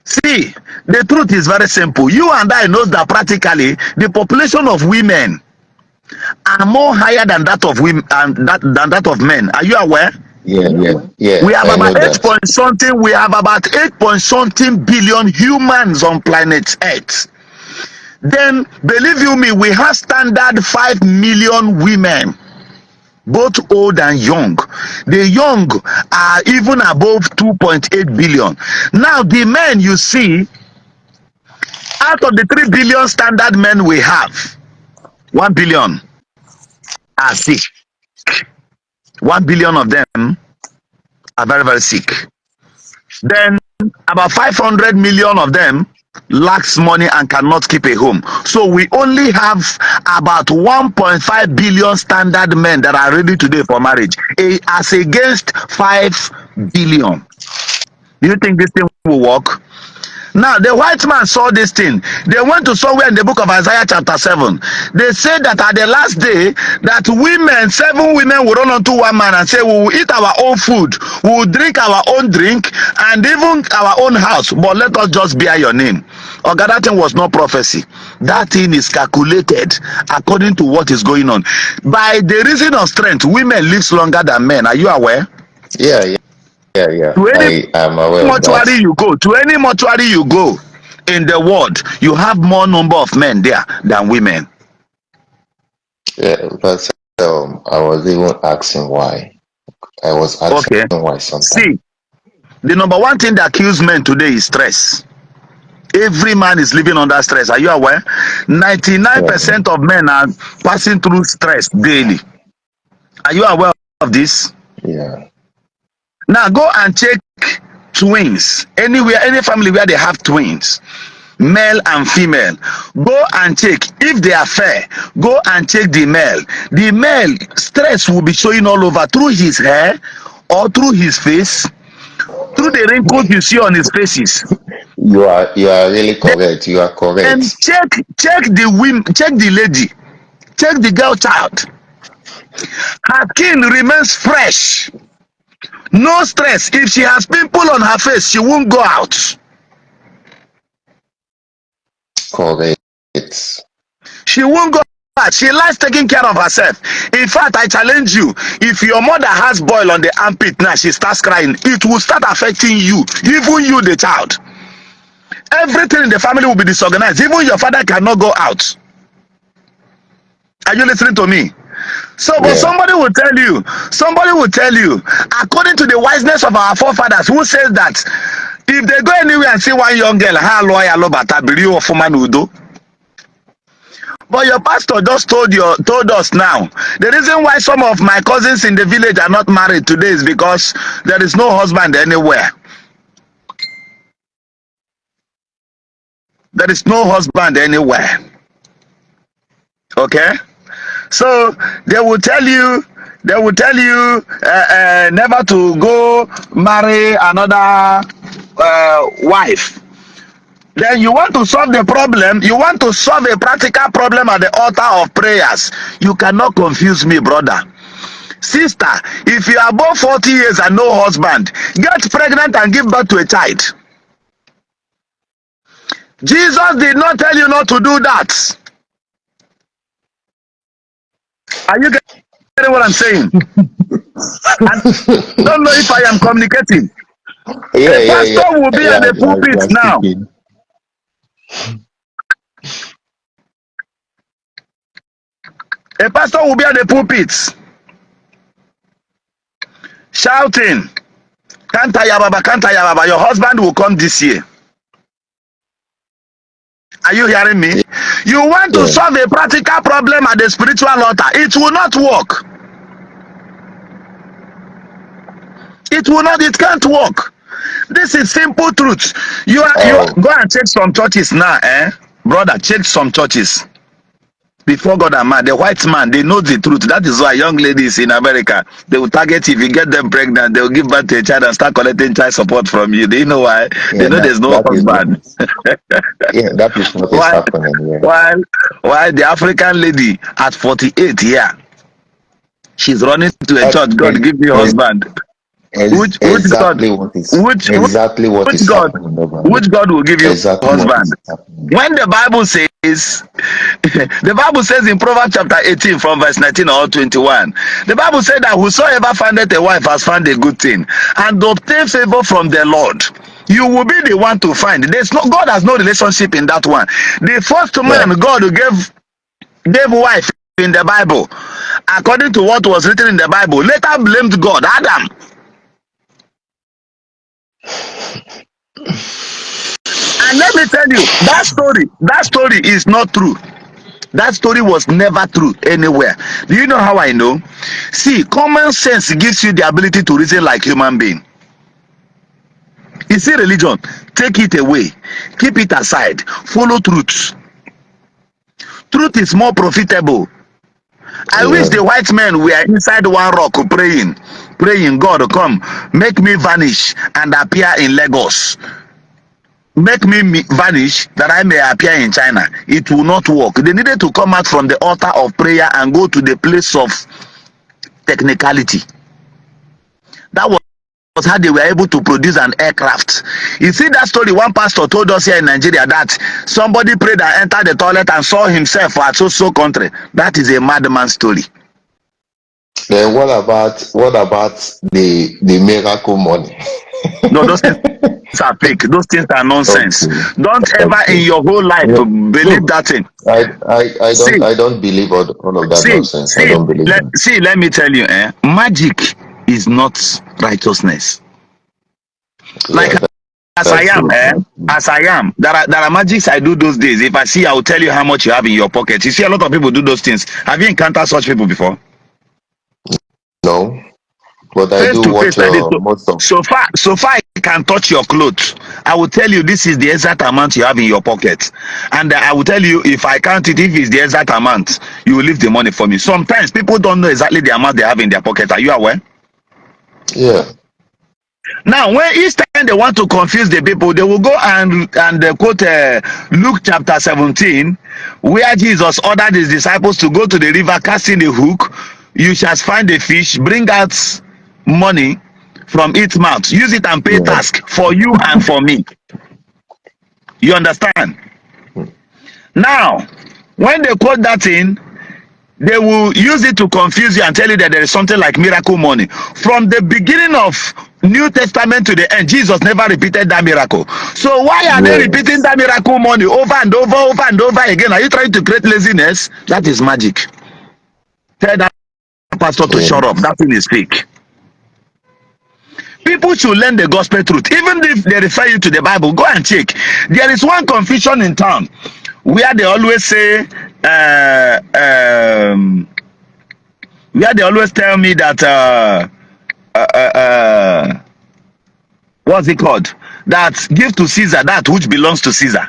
See, the truth is very simple. You and I know that practically the population of women are more higher than that of women and than that of men. Are you aware? Yeah. We have I know about 8 that. point something. We have about 8 point something billion humans on planet Earth. Then, believe you me, we have standard 5 million women, both old and young. The young are even above 2.8 billion. Now, the men you see, out of the 3 billion standard men we have, 1 billion are sick. 1 billion of them are very, very sick. Then about 500 million of them lacks money and cannot keep a home. So we only have about 1.5 billion standard men that are ready today for marriage, as against 5 billion. Do you think this thing will work? Now, the white man saw this thing. They went to somewhere in the book of Isaiah chapter 7. They said that at the last day, that 7 women will run onto one man and say, we will eat our own food, we will drink our own drink, and even our own house, but let us just bear your name. Okay, that thing was not prophecy. That thing is calculated according to what is going on. By the reason of strength, women live longer than men. Are you aware? Yeah. To any I am aware of that. mortuary you go, in the world, you have more number of men there than women. Yeah, but I was even asking why. I was asking Okay. why sometimes. See, the number one thing that kills men today is stress. Every man is living under stress. Are you aware? 99% of men are passing through stress daily. Are you aware of this? Yeah. Now go and check twins. Anywhere, any family where they have twins, male and female, go and check if they are fair. Go and check the male. The male stress will be showing all over, through his hair or through his face, through the wrinkles you see on his faces. You are really correct. You are And correct. check the women, check the lady, check the girl child. Her skin remains fresh, no stress. If she has pimple on her face, she won't go out. Correct. She won't go out. She likes taking care of herself. In fact, I challenge you, if your mother has boil on the armpit now, she starts crying, it will start affecting you, even you the child. Everything in the family will be disorganized. Even your father cannot go out. Are you listening to me? So, but somebody will tell you, according to the wiseness of our forefathers, who says that if they go anywhere and see one young girl, but your pastor just told us now, the reason why some of my cousins in the village are not married today is because there is no husband anywhere. There is no husband anywhere. Okay? So they will tell you never to go marry another wife. Then you want to solve the problem, you want to solve a practical problem at the altar of prayers. You cannot confuse me, brother. Sister, if you are above 40 years and no husband, get pregnant and give birth to a child. Jesus did not tell you not to do that. Are you getting what I'm saying? I don't know if I am communicating. A pastor will be at the pulpit now. A pastor will be at the pulpit shouting, Kanta Yababa, Kanta Yababa, your husband will come this year. Are you hearing me? You want to solve a practical problem at the spiritual altar. It will not work. It can't work. This is simple truth. You Oh, go and check some churches now, brother. Check some churches. Before God and man, the white man, they know the truth. That is why young ladies in America, they will target if you get them pregnant, they will give birth to a child and start collecting child support from you. Do you know why? They yeah, know there's no that is what husband. is, yeah, that is what is Why? happening here. Why the African lady at 48 yeah, she's running to a That church. God is, give me is, husband. is Which God? Which exactly what which is God? happening over here. Which God will give you Exactly what husband? is happening. When the Bible says, the Bible says in Proverbs chapter 18 from verse 19 or 21, the Bible said that whosoever findeth a wife has found a good thing and obtain favor from the Lord. You will be the one to find. There's no God has no relationship in that one. The first Yeah. man God who gave wife in the Bible, according to what was written in the Bible, later blamed God, Adam. And let me tell you, that story is not true. That story was never true anywhere. Do you know how I know? See, common sense gives you the ability to reason like human being. You see, religion, take it away, keep it aside, follow truth. Truth is more profitable. I wish Yeah. the white men were inside one rock praying, God, come, make me vanish and appear in Lagos. Make me vanish that I may appear in China. It will not work. They needed to come out from the altar of prayer and go to the place of technicality. That was how they were able to produce an aircraft. You see that story one pastor told us here in Nigeria, that somebody prayed and entered the toilet and saw himself at so country. That is a madman story. Then what about the miracle money? No, those things are fake. Those things are nonsense. Okay. Don't ever in Okay. your whole life Yeah. believe Look, that thing. I See, don't believe all of that see, nonsense. I don't believe that. let me tell you, magic is not righteousness. Like Yeah, as I that's am, true. as I am, there are magics I do those days. If I see, I will tell you how much you have in your pocket. You see, a lot of people do those things. Have you encountered such people before? No, but I Face do to face, watch like this. most of. So far, I can touch your clothes. I will tell you this is the exact amount you have in your pocket, and I will tell you if I count it, if it's the exact amount, you will leave the money for me. Sometimes people don't know exactly the amount they have in their pocket. Are you aware? Yeah. Now, when each time they want to confuse the people, they will go and quote Luke chapter 17, where Jesus ordered his disciples to go to the river, cast in the hook. You shall find a fish, bring out money from its mouth, use it and pay Yeah. task for you and for me. You understand? Now, when they quote that in, they will use it to confuse you and tell you that there is something like miracle money. From the beginning of New Testament to the end, Jesus never repeated that miracle. So why are they repeating Yes. that miracle money over and over again? Are you trying to create laziness? That is magic. Tell that pastor to shut up. Yes. That thing is fake. People should learn the gospel truth. Even if they refer you to the Bible, go and check. There is one confusion in town where they always say, where they always tell me that what's it called, that give to Caesar that which belongs to Caesar.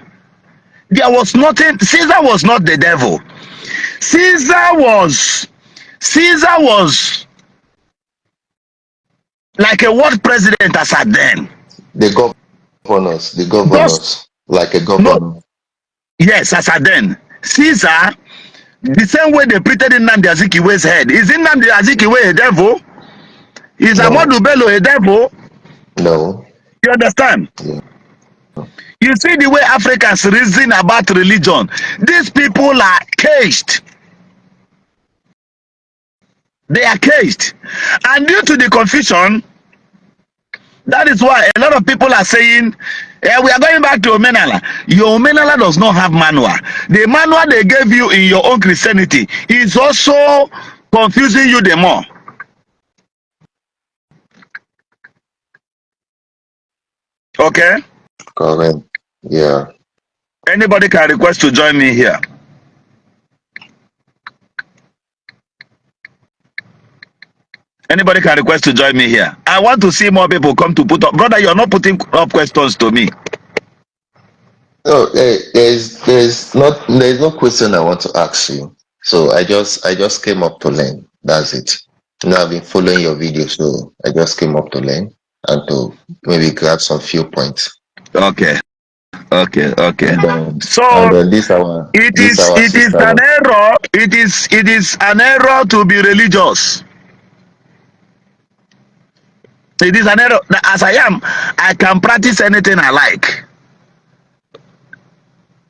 There was nothing. Caesar was not the devil. Caesar was like a world president as at then. The the Just governors, like a no, governor. yes, as at then. Caesar, the same way they printed in Nnamdi Azikiwe's head. Is Nnamdi Azikiwe a devil? Is No, Amadu Bello a devil? no. You understand? Yeah. You see the way Africans reason about religion. These people are caged. They are caged. And due to the confusion, that is why a lot of people are saying, we are going back to Omenala. Your Omenala does not have manual. The manual they gave you in your own Christianity is also confusing you the more. Okay? Correct. Yeah. Anybody can request to join me here. Anybody can request to join me here. I want to see more people come to put up. Brother, you're not putting up questions to me. No, there's no question I want to ask you. So I just came up to learn. That's it. I've been following your video, so I just came up to learn and to maybe grab some few points. Okay. So this our it is sister. an error. It is an error to be religious. It is an error. As I am, I can practice anything I like.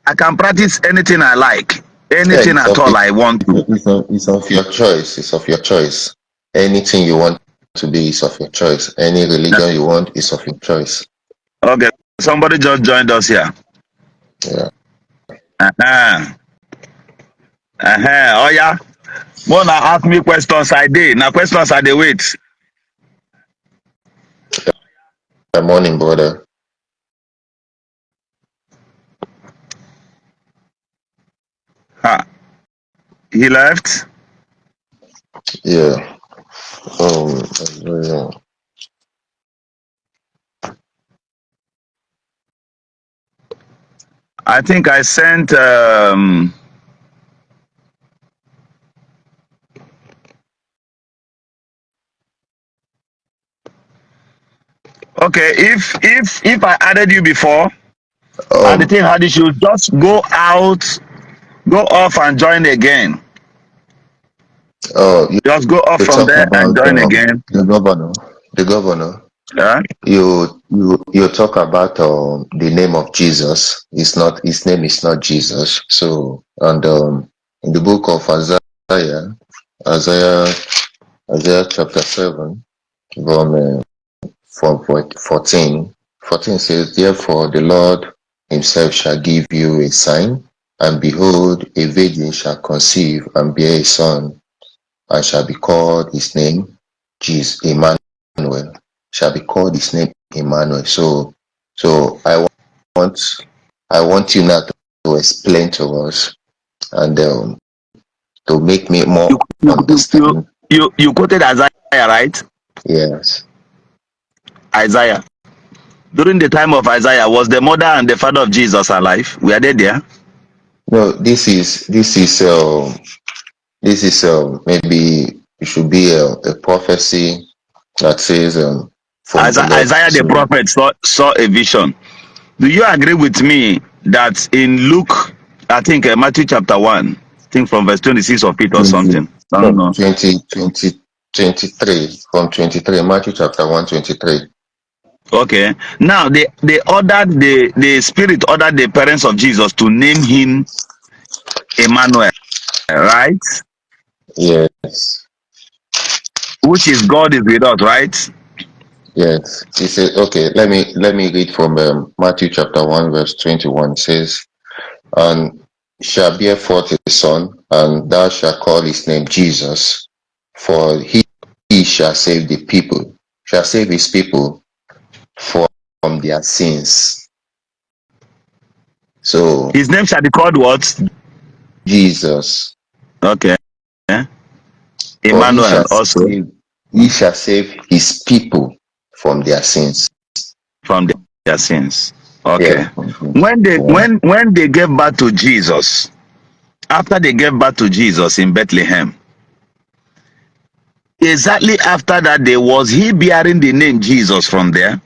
I can practice anything I like. Anything at all I want to. It's of your choice. It's of your choice. Anything you want to be is of your choice. Any religion you want is of your choice. Okay, somebody just joined us here. Yeah. Oh yeah. Wanna ask me questions I did. Now questions I dey wait. Good morning, brother. He left? Yeah. I think I sent okay, if I added you before and the thing had you should just go off and join again. Just go off from there and join again. The governor. Yeah. You talk about the name of Jesus. His name is not Jesus. So and in the book of Isaiah chapter 7, from 14 says, therefore the Lord himself shall give you a sign, and behold, a virgin shall conceive and bear a son, and shall be called his name Jesus, Emmanuel. Shall be called his name Emmanuel. So I want you now to explain to us and to make me more understand. You quoted Isaiah, right? Yes. Isaiah. During the time of Isaiah, was the mother and the father of Jesus alive? Were they there? No, this is maybe it should be a prophecy that says from the Lord. Isaiah the prophet saw a vision. Do you agree with me that in Luke, I think Matthew chapter 1, I think from verse 26 of it or something? I don't know. 23, from 23, Matthew chapter 1, 23. Okay. Now they ordered the spirit ordered the parents of Jesus to name him Emmanuel, right? Yes. Which is God is with us, right? Yes. He said, okay, let me read from Matthew chapter 1, verse 21. It says, and shall bear forth a son, and thou shalt call his name Jesus, for he shall save his people from their sins. So his name shall be called what? Jesus. Okay. Emmanuel also. He shall save his people from their sins. From their sins. Okay. Yeah. When they gave birth to Jesus, after they gave birth to Jesus in Bethlehem, exactly after that day, was he bearing the name Jesus from there?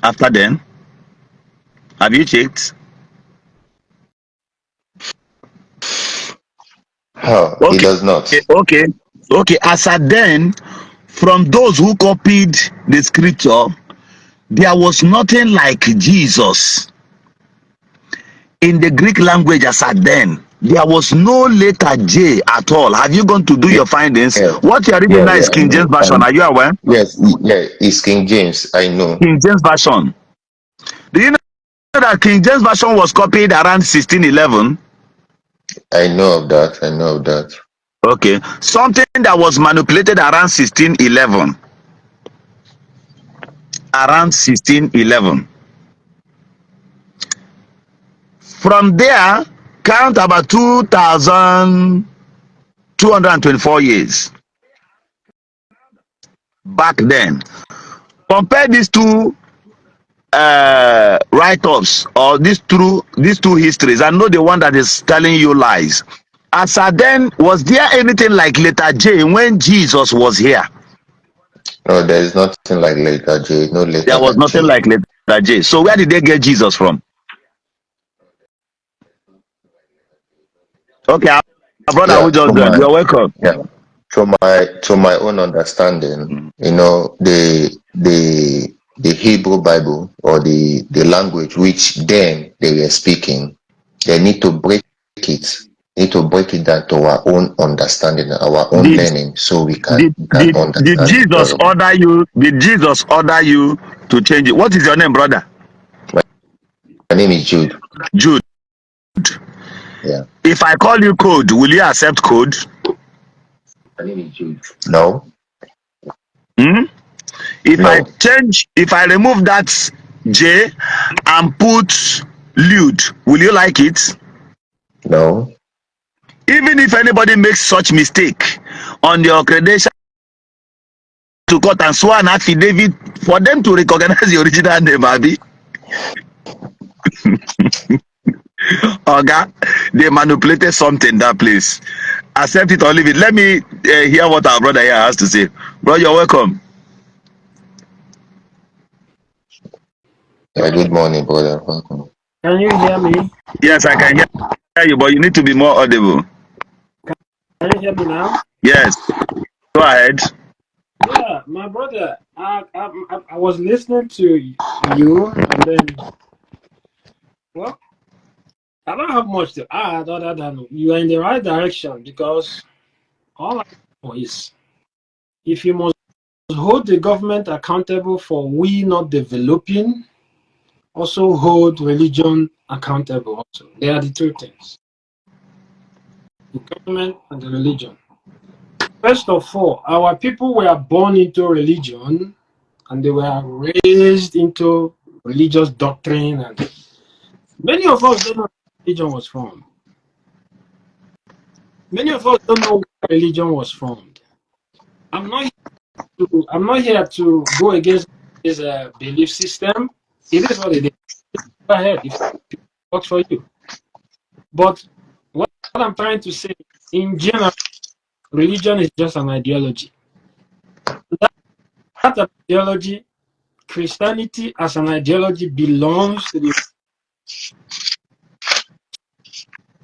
After then? Have you checked? Okay. He does not. Okay. As at then, from those who copied the scripture, there was nothing like Jesus. In the Greek language as at then, there was no letter J at all. Have you gone to do your findings? Yeah. What you are reading now is King James Version. Are you aware? Yes, it's King James. I know. King James Version. Do you know that King James Version was copied around 1611? I know of that. Okay. Something that was manipulated around 1611. Around 1611. From there, count about 2,224 years. back then. Compare these two write-ups or these two histories, and know the one that is telling you lies. As at then, was there anything like letter J when Jesus was here? No, there is nothing like letter J. No There letter was like nothing J. like letter J. So where did they get Jesus from? Okay, our brother who Yeah, just joined, you're welcome. yeah. To my own understanding, the Hebrew Bible, or the language which then they were speaking, they need to break it. Need to break it down to our own understanding, our own Did learning, so did we can did understand it Jesus very well. order you? Did Jesus order you to change it? What is your name, brother? My name is Jude. Jude. Yeah. If I call you Code, will you accept Code? My name is Jude. No. Hmm? No. If I remove that J and put Lude, will you like it? No. Even if anybody makes such mistake on your credential to court and swear an affidavit for them to recognize the original name, Abi. Oga, they manipulated something that place. Accept it or leave it. Let me hear what our brother here has to say. Bro, you're welcome. Yeah, good morning, brother. Welcome. Can you hear me? Yes, I can hear you, but you need to be more audible. Can you hear me now? Yes, go ahead. Yeah, my brother, I was listening to you, and then, well, I don't have much to add other than you are in the right direction, because all I know is, if you must hold the government accountable for we not developing, also hold religion accountable also. They are the two things, the government and the religion. First of all, our people were born into religion, and they were raised into religious doctrine, and many of us don't know where religion was formed. Many of us don't know where religion was formed. I'm not here to go against this belief system. It is what it is. Go ahead if it works for you. But what I'm trying to say, in general, religion is just an ideology. That ideology, Christianity as an ideology, belongs to the.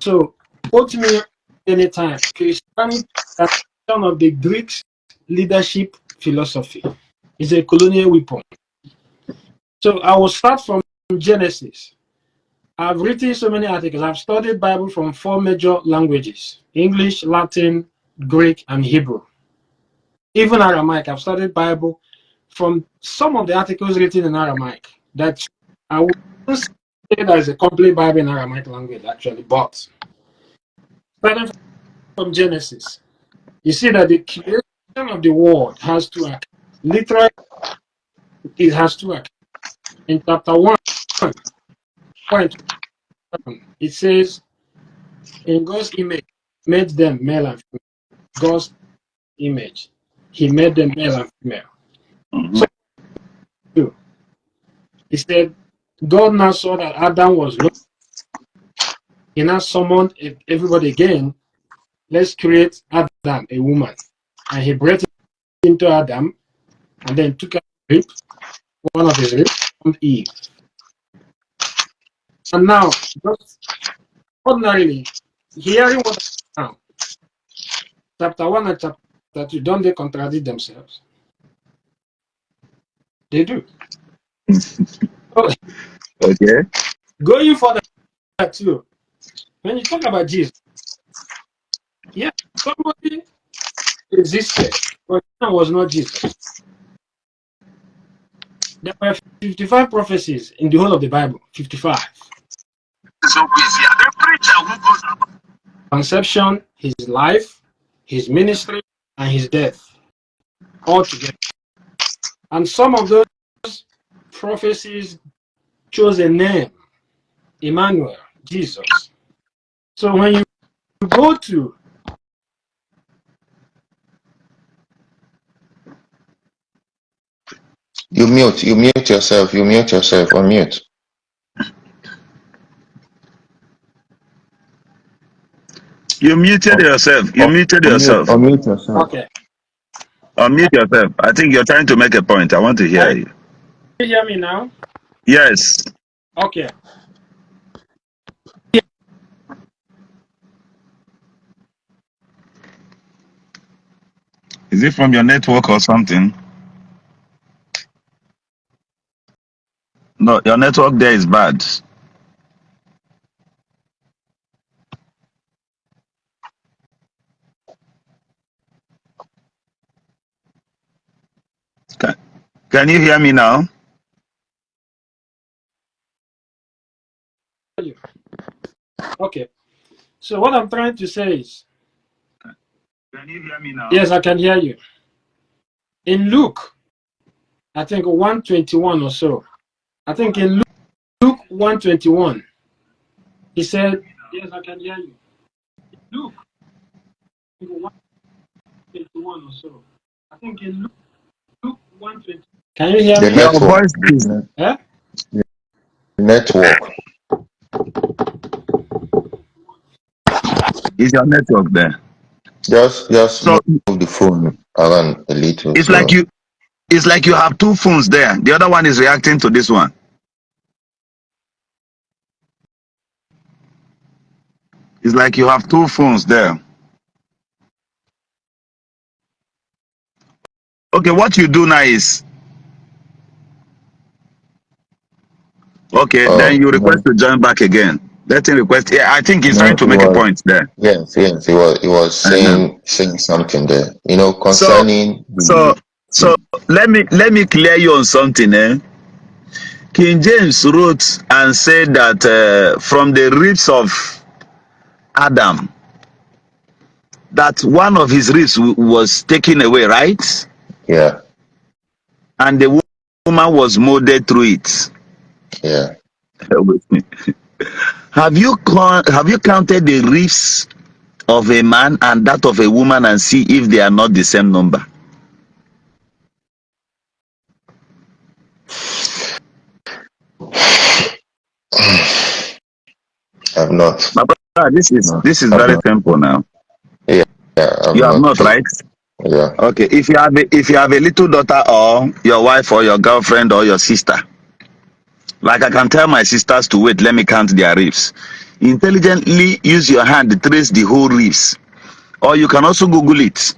So, quote me anytime. Christianity is one of the Greeks' leadership philosophy. It's a colonial weapon. So I will start from Genesis. I've written so many articles. I've studied Bible from 4 major languages: English, Latin, Greek, and Hebrew. Even Aramaic. I've studied Bible from some of the articles written in Aramaic. That I wouldn't say that is a complete Bible in Aramaic language, actually, but starting from Genesis, you see that the creation of the world has two accounts. Literally, it has two accounts. In chapter 1, it says, in God's image, made them male and female. God's image, he made them male and female. So, he said, God now saw that Adam was low. He now summoned everybody again. Let's create Adam, a woman. And he breathed into Adam, and then took a rib, one of his ribs, from Eve. And now, just ordinarily, hearing what now, chapter 1 and chapter 2, don't they contradict themselves? They do. So, Okay. going further too, when you talk about Jesus, yeah, somebody existed, but that was not Jesus. There were 55 prophecies in the whole of the Bible. 55. Conception, his life, his ministry, and his death, all together. And some of those prophecies chose a name, Emmanuel, Jesus. So when you go to You mute yourself, unmute. You muted yourself. You muted yourself. Unmute yourself. Okay. Unmute yourself. I think you're trying to make a point. I want to hear you. Can you hear me now? Yes. Okay. Is it from your network or something? No, your network there is bad. Can you hear me now? Okay. So what I'm trying to say is, Can you hear me now? yes, I can hear you. In Luke, I think 121 or so. I think in Luke 121, he said, yes, I can hear you. Luke 121 or so. I think in Luke 120. Can you hear The me? Your network. voice is Eh? Network. your network there. Just So move the phone around a little. it's So like you have two phones there. The other one is reacting to this one. It's like you have two phones there. Okay, what you do now is okay, then you request to join back again. Let him request. Yeah, I think he's trying no, to make a point there. yes, he was Uh-huh. saying something there. You know, So concerning so so let me clear you on something. King James wrote and said that from the ribs of Adam, that one of his ribs was taken away, right? yeah, And the woman was molded through it. yeah. With me. Have you counted the ribs of a man and that of a woman and see if they are not the same number? I've not. My brother, No, this is I've very not. simple now. Yeah, I've You have not. not, right? Yeah. Okay. If you have a little daughter or your wife or your girlfriend or your sister, like I can tell my sisters to wait, let me count their ribs. Intelligently use your hand to trace the whole ribs, or you can also Google it.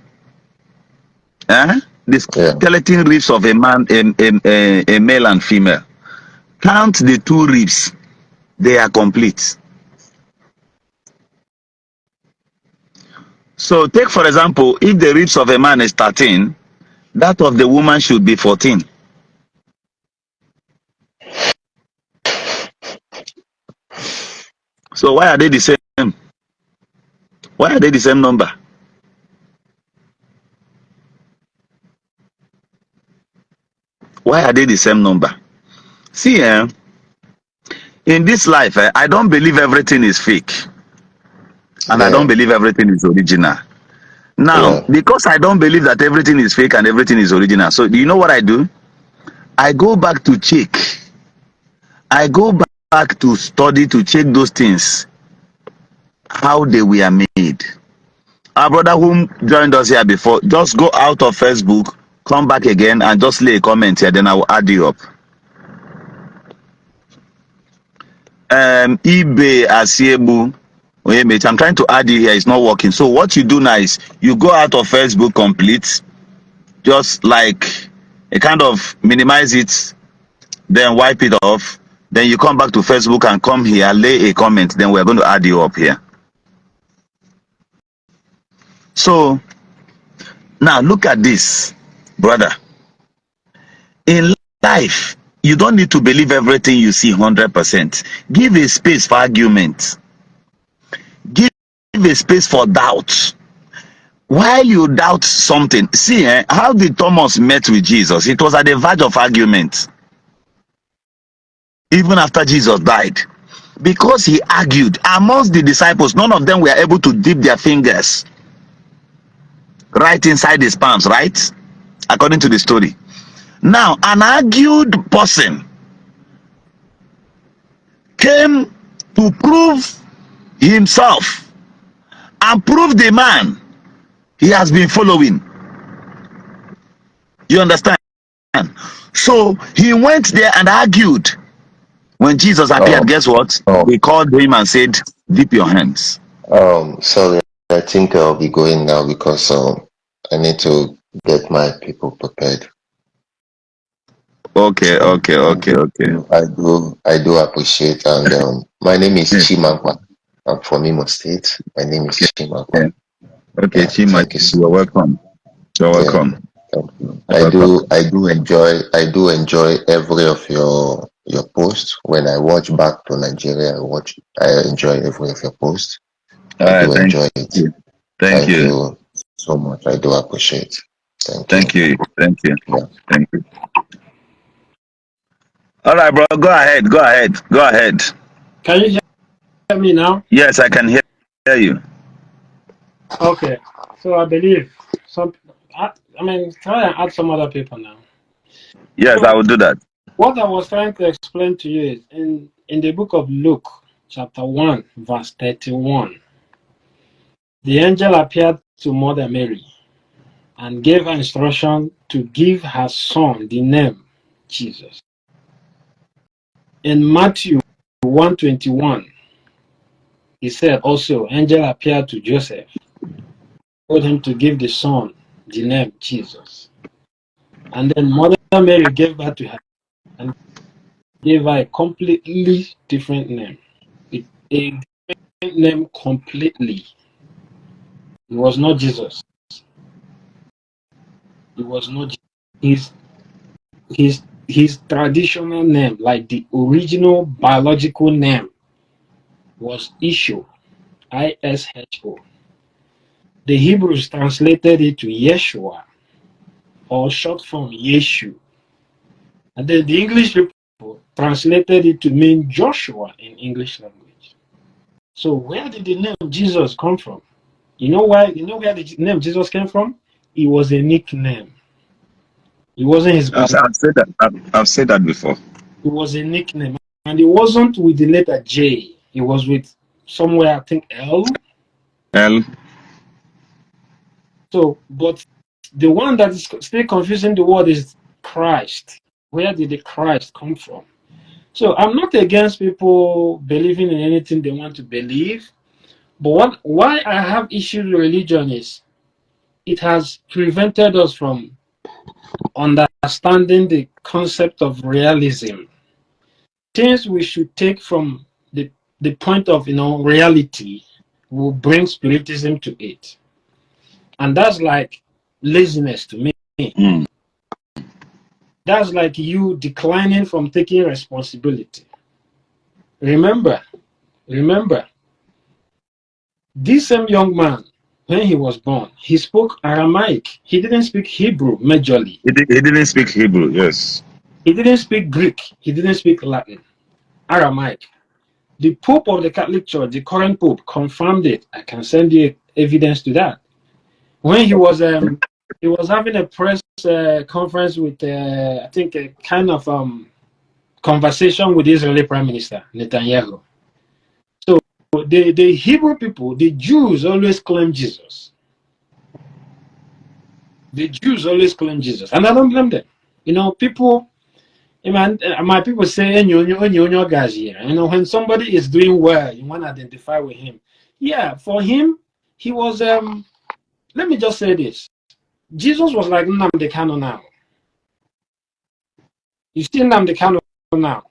The Yeah. skeleton ribs of a man, a male and female. Count the two ribs; they are complete. So take for example, if the ribs of a man is 13, that of the woman should be 14. So why are they the same? Why are they the same number? Why are they the same number? See, in this life, I don't believe everything is fake, and I don't Yeah. believe everything is original. Now, Yeah. because I don't believe that everything is fake and everything is original, so do you know what I do? I go back to check. I go back to study to check those things, how they were made. Our brother whom joined us here before, just go out of Facebook, come back again, and just lay a comment here, then I will add you up. eBay Asiebu Oyemech, I'm trying to add you here, it's not working. So what you do now is you go out of Facebook complete, just like a kind of minimize it, then wipe it off, then you come back to Facebook and come here, lay a comment, then we're going to add you up here. So now look at this, brother. In life, you don't need to believe everything you see 100%. Give a space for argument. Give a space for doubt. While you doubt something, see how did Thomas met with Jesus? It was at the verge of argument, even after Jesus died, because he argued amongst the disciples. None of them were able to dip their fingers right inside his palms, right? According to the story. Now, an argued person came to prove himself and prove the man he has been following. You understand? So he went there and argued. When Jesus appeared, guess what? They called him and said, dip your hands. Sorry, I think I'll be going now because I need to get my people prepared. Okay. I do appreciate, and my name is Chimakwa. I'm from Imo State. My name is Chimakwa. Okay, Yeah, Chima, thank you so you're much. welcome. You're welcome. Thank you. You're welcome. I do enjoy every of your posts. When I watch back to Nigeria, I enjoy every of your posts. I do enjoy it. You. Thank you so much. I do appreciate. Thank you. Thank you. Yeah. Thank you. All right, bro. Go ahead. Can you hear me now? Yes, I can hear you. Okay. So I believe try and add some other people now. Yes, So I will do that. what I was trying to explain to you is in the book of Luke, chapter 1, verse 31, the angel appeared to Mother Mary and gave her instruction to give her son the name Jesus. In Matthew 1:21, he said also, angel appeared to Joseph, told him to give the son the name Jesus. And then Mother Mary gave birth to her and gave her a completely different name. A different name completely. It was not Jesus. It was not his traditional name, like the original biological name, was Isho, Isho. The Hebrews translated it to Yeshua, or short form Yeshu. And then the English people translated it to mean Joshua in English language. So where did the name Jesus come from? You know where the name Jesus came from? It was a nickname. It wasn't his birth. I've said that before. It was a nickname. And it wasn't with the letter J. It was with somewhere, I think, L. So, but the one that is still confusing the word is Christ. Where did the Christ come from? So I'm not against people believing in anything they want to believe. But why I have issues with religion is it has prevented us from understanding the concept of realism. Things we should take from the point of reality will bring spiritism to it. And that's like laziness to me. Mm. That's like you declining from taking responsibility. Remember, this same young man, when he was born, he spoke Aramaic. He didn't speak Hebrew majorly. He didn't speak Hebrew, yes. He didn't speak Greek. He didn't speak Latin. Aramaic. The Pope of the Catholic Church, the current Pope, confirmed it. I can send you evidence to that. When he was having a press conference with, I think, a kind of conversation with the Israeli Prime Minister, Netanyahu. So the Hebrew people, the Jews always claim Jesus. The Jews always claim Jesus. And I don't blame them. People, my people say, guys here. When somebody is doing well, you want to identify with him. Yeah, for him, he was, let me just say this. Jesus was like Nnamdi Kanu now. You see Nnamdi Kanu now.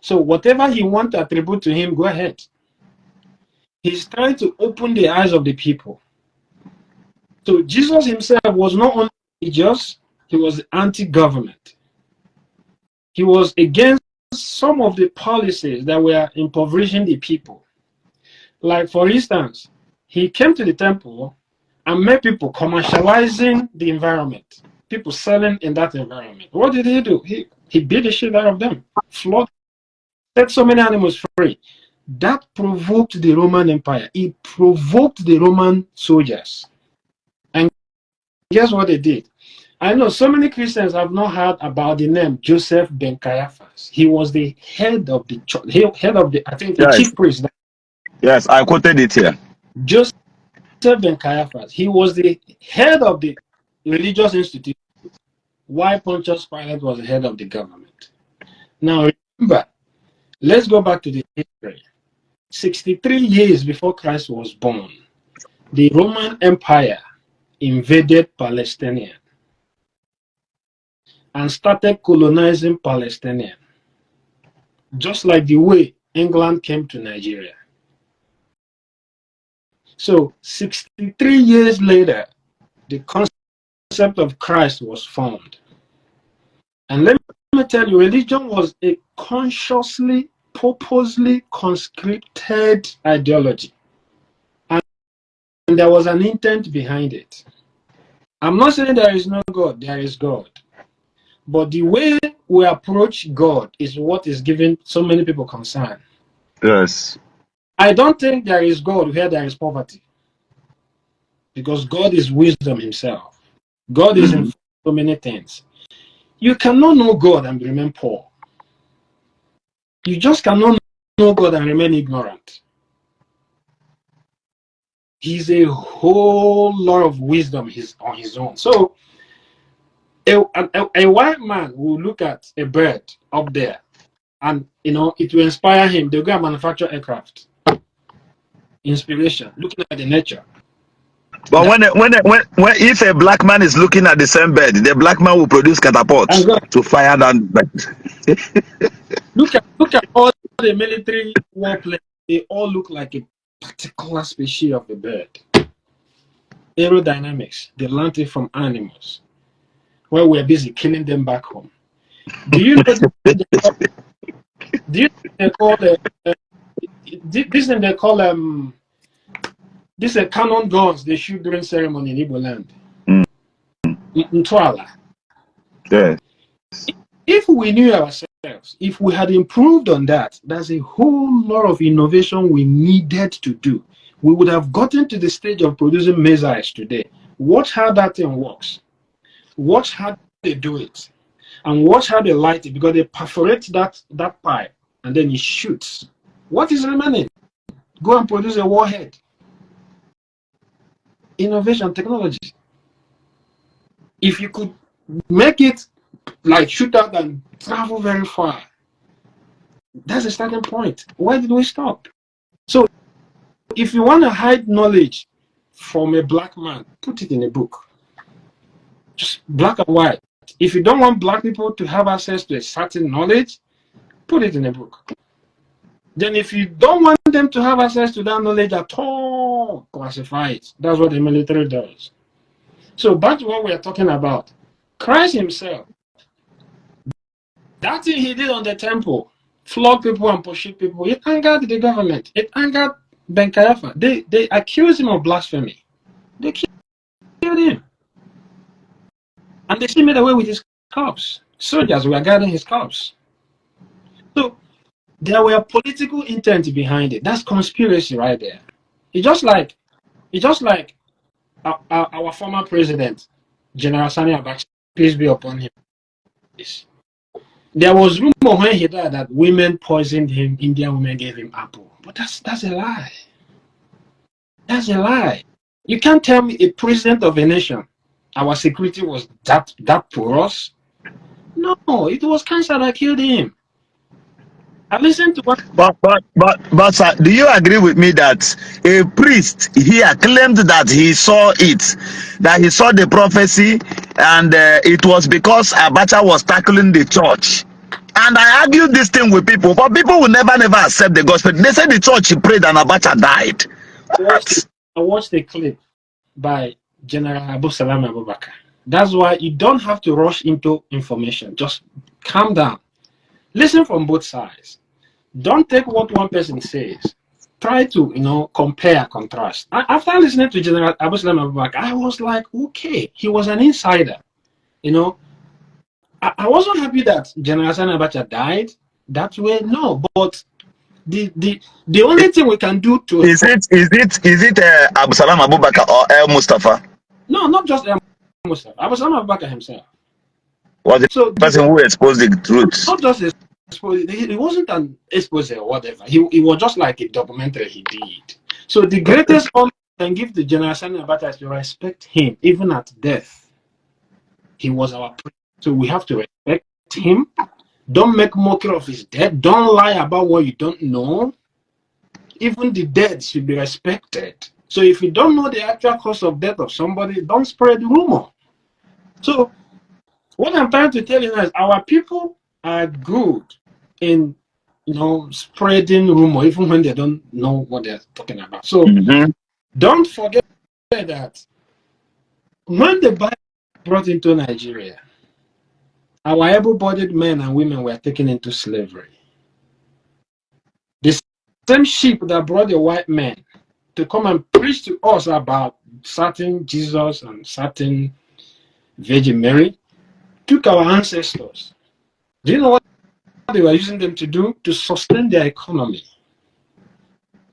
So whatever he wants to attribute to him, go ahead. He's trying to open the eyes of the people. So Jesus himself was not only religious, he was anti-government. He was against some of the policies that were impoverishing the people. Like, for instance, he came to the temple and made people commercializing the environment. People selling in that environment. What did he do? He beat the shit out of them, flogged, set so many animals free. That provoked the Roman Empire. It provoked the Roman soldiers. And guess what they did? I know so many Christians have not heard about the name Joseph Ben Caiaphas. He was the head of the church, head of the, I think, the chief priest. Yes, I quoted it here. Joseph Ben Caiaphas. He was the head of the religious institute, while Pontius Pilate was the head of the government. Now remember, let's go back to the history. 63 years before Christ was born, the Roman Empire invaded Palestine and started colonizing Palestine, just like the way England came to Nigeria. So 63 years later, the concept of Christ was formed. And let me tell you, religion was a consciously, purposely conscripted ideology. And there was an intent behind it. I'm not saying there is no God, there is God. But the way we approach God is what is giving so many people concern. Yes. I don't think there is God where there is poverty. Because God is wisdom himself. God is in so many things. You cannot know God and remain poor. You just cannot know God and remain ignorant. He's a whole lot of wisdom on his own. So a white man will look at a bird up there and it will inspire him. They'll go and manufacture aircraft. Inspiration, looking at the nature. But when if a black man is looking at the same bird, the black man will produce catapults to fire that bird. Look at all the military warplanes. They all look like a particular species of a bird. Aerodynamics, they learned it from animals. While we're busy killing them back home. Do you know these are cannon guns they shoot during ceremony in Igbo Land? Ntwala. Yeah. If we knew ourselves, if we had improved on that, there's a whole lot of innovation we needed to do. We would have gotten to the stage of producing missiles today. Watch how that thing works. Watch how they do it. And watch how they light it, because they perforate that pipe and then it shoots. What is remaining? Go and produce a warhead. Innovation, technology. If you could make it like shoot out and travel very far, that's a starting point. Why did we stop? So if you want to hide knowledge from a black man, put it in a book. Just black and white. If you don't want black people to have access to a certain knowledge, put it in a book. Then if you don't want them to have access to that knowledge at all, classify it. That's what the military does. So back to what we are talking about. Christ himself, that thing he did on the temple, flog people and pursue people, it angered the government. It angered Ben Caiaphas. They accused him of blasphemy. They killed him. And they still made away with his corpse. Soldiers were guarding his corpse. So there were political intent behind it. That's conspiracy right there. It's just like our former president, General Sani Abacha, peace be upon him. There was rumor when he died that women poisoned him, Indian women gave him apple. But that's a lie. That's a lie. You can't tell me a president of a nation, our security was that porous. No, it was cancer that killed him. I listened to what. But sir, do you agree with me that a priest here claimed that he saw it, that he saw the prophecy, and it was because Abacha was tackling the church? And I argued this thing with people, but people will never accept the gospel. They said the church prayed and Abacha died. I watched a clip by General Abu Salam Abubakar. That's why you don't have to rush into information. Just calm down. Listen from both sides. Don't take what one person says. Try to, compare, contrast. After listening to General Abu Salam Abubakar, I was like, okay, he was an insider. I wasn't happy that General Sani Abacha died that way. No, but the only thing we can do to is it Abu Salam Abubakar or El Mustafa? No, not just himself. I was Abubakar himself. Was the So person who exposed the truth? not just expose. It wasn't an expose or whatever. He was just like a documentary he did. So the greatest honor I can give the General Sani Abacha is to respect him, even at death. He was our president, so we have to respect him. Don't make mockery of his death. Don't lie about what you don't know. Even the dead should be respected. So if you don't know the actual cause of death of somebody, don't spread the rumor. So what I'm trying to tell you now is our people are good in spreading rumor even when they don't know what they're talking about. So don't forget that when the Bible brought into Nigeria, our able-bodied men and women were taken into slavery. The same sheep that brought the white men to come and preach to us about certain Jesus and certain Virgin Mary took our ancestors. Do you know what they were using them to do? To sustain their economy.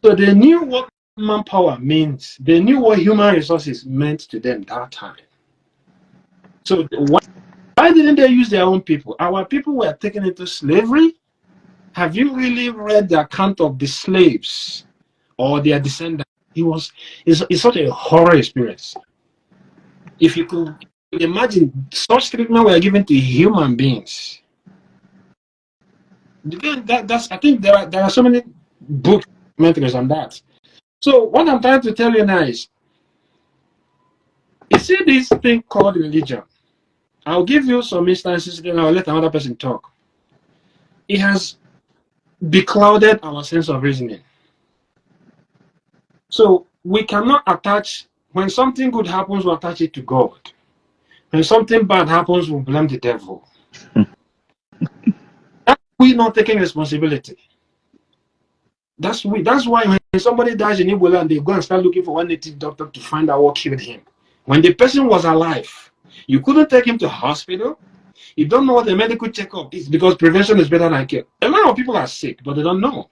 So they knew what manpower means. They knew what human resources meant to them that time. So why didn't they use their own people? Our people were taken into slavery. Have you really read the account of the slaves or their descendants? It's such a horror experience. If you could imagine such treatment were given to human beings. I think there are so many books on that. So what I'm trying to tell you now is, you see this thing called religion. I'll give you some instances, then I'll let another person talk. It has beclouded our sense of reasoning. So we cannot attach, when something good happens, we attach it to God. When something bad happens, we blame the devil. That's we not taking responsibility. That's why when somebody dies in Igbo Land, they go and start looking for one native doctor to find out what killed him. When the person was alive, you couldn't take him to hospital. You don't know what a medical checkup is because prevention is better than care. A lot of people are sick, but they don't know.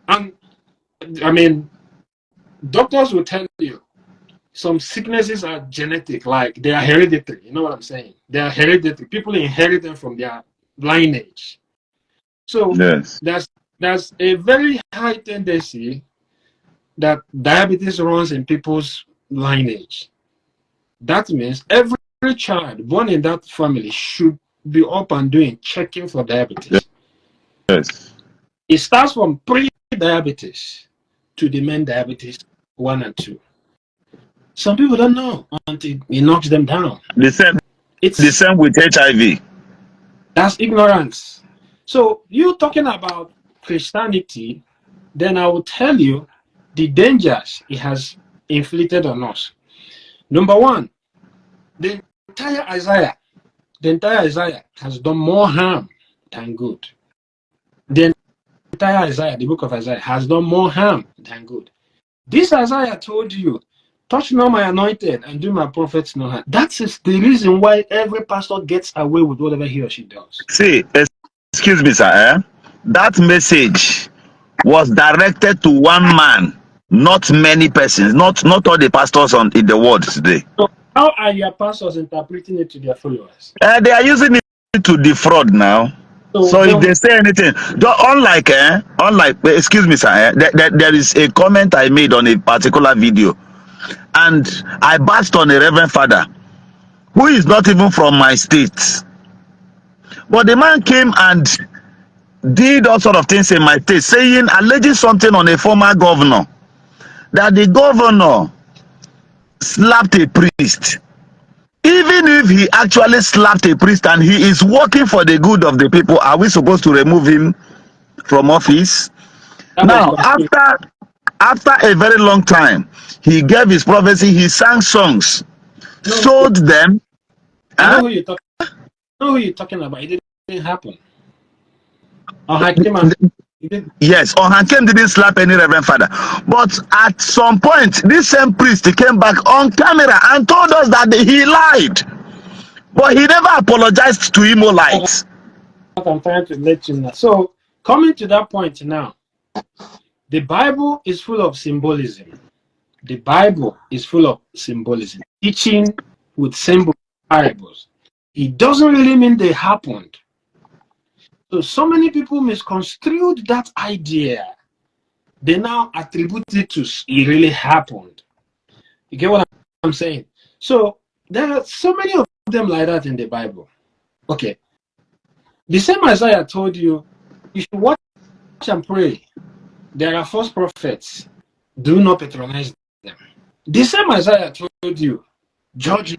And I mean, doctors will tell you some sicknesses are genetic, like they are hereditary. You know what I'm saying? They are hereditary. People inherit them from their lineage. So yes, there's a very high tendency that diabetes runs in people's lineage. That means every child born in that family should be up and doing checking for diabetes. yes. It starts from pre-diabetes to the main diabetes 1 and 2. Some people don't know until it knocks them down. The same with HIV. That's ignorance. So you talking about Christianity, then I will tell you the dangers it has inflicted on us. Number one, the entire Isaiah has done more harm than good. The entire Isaiah, the book of Isaiah, has done more harm than good. This Isaiah told you, touch not my anointed and do my prophets no harm. That's the reason why every pastor gets away with whatever he or she does. See, excuse me, sir. That message was directed to one man, not many persons, not all the pastors in the world today. So how are your pastors interpreting it to their followers? They are using it to defraud now. So if they say anything, unlike, excuse me, sir, there is a comment I made on a particular video, and I bashed on a reverend father who is not even from my state. But the man came and did all sort of things in my state, alleging something on a former governor, that the governor slapped a priest. Even if he actually slapped a priest and he is working for the good of the people, are we supposed to remove him from office? Now, after a very long time, he gave his prophecy, he sang songs, sold them. I know who you're talking about. It didn't happen. Yes, Ohankem didn't slap any reverend father. But at some point, this same priest came back on camera and told us that he lied. But he never apologized to Imolites. What I'm trying to let you know. So, coming to that point now, the Bible is full of symbolism. The Bible is full of symbolism, teaching with symbols, parables. It doesn't really mean they happened. So many people misconstrued that idea. They now attribute it to it really happened. You get what I'm saying? So there are so many of them like that in the Bible. Okay. The same Isaiah told you, you should watch and pray. There are false prophets. Do not patronize them. The same Isaiah told you, judge,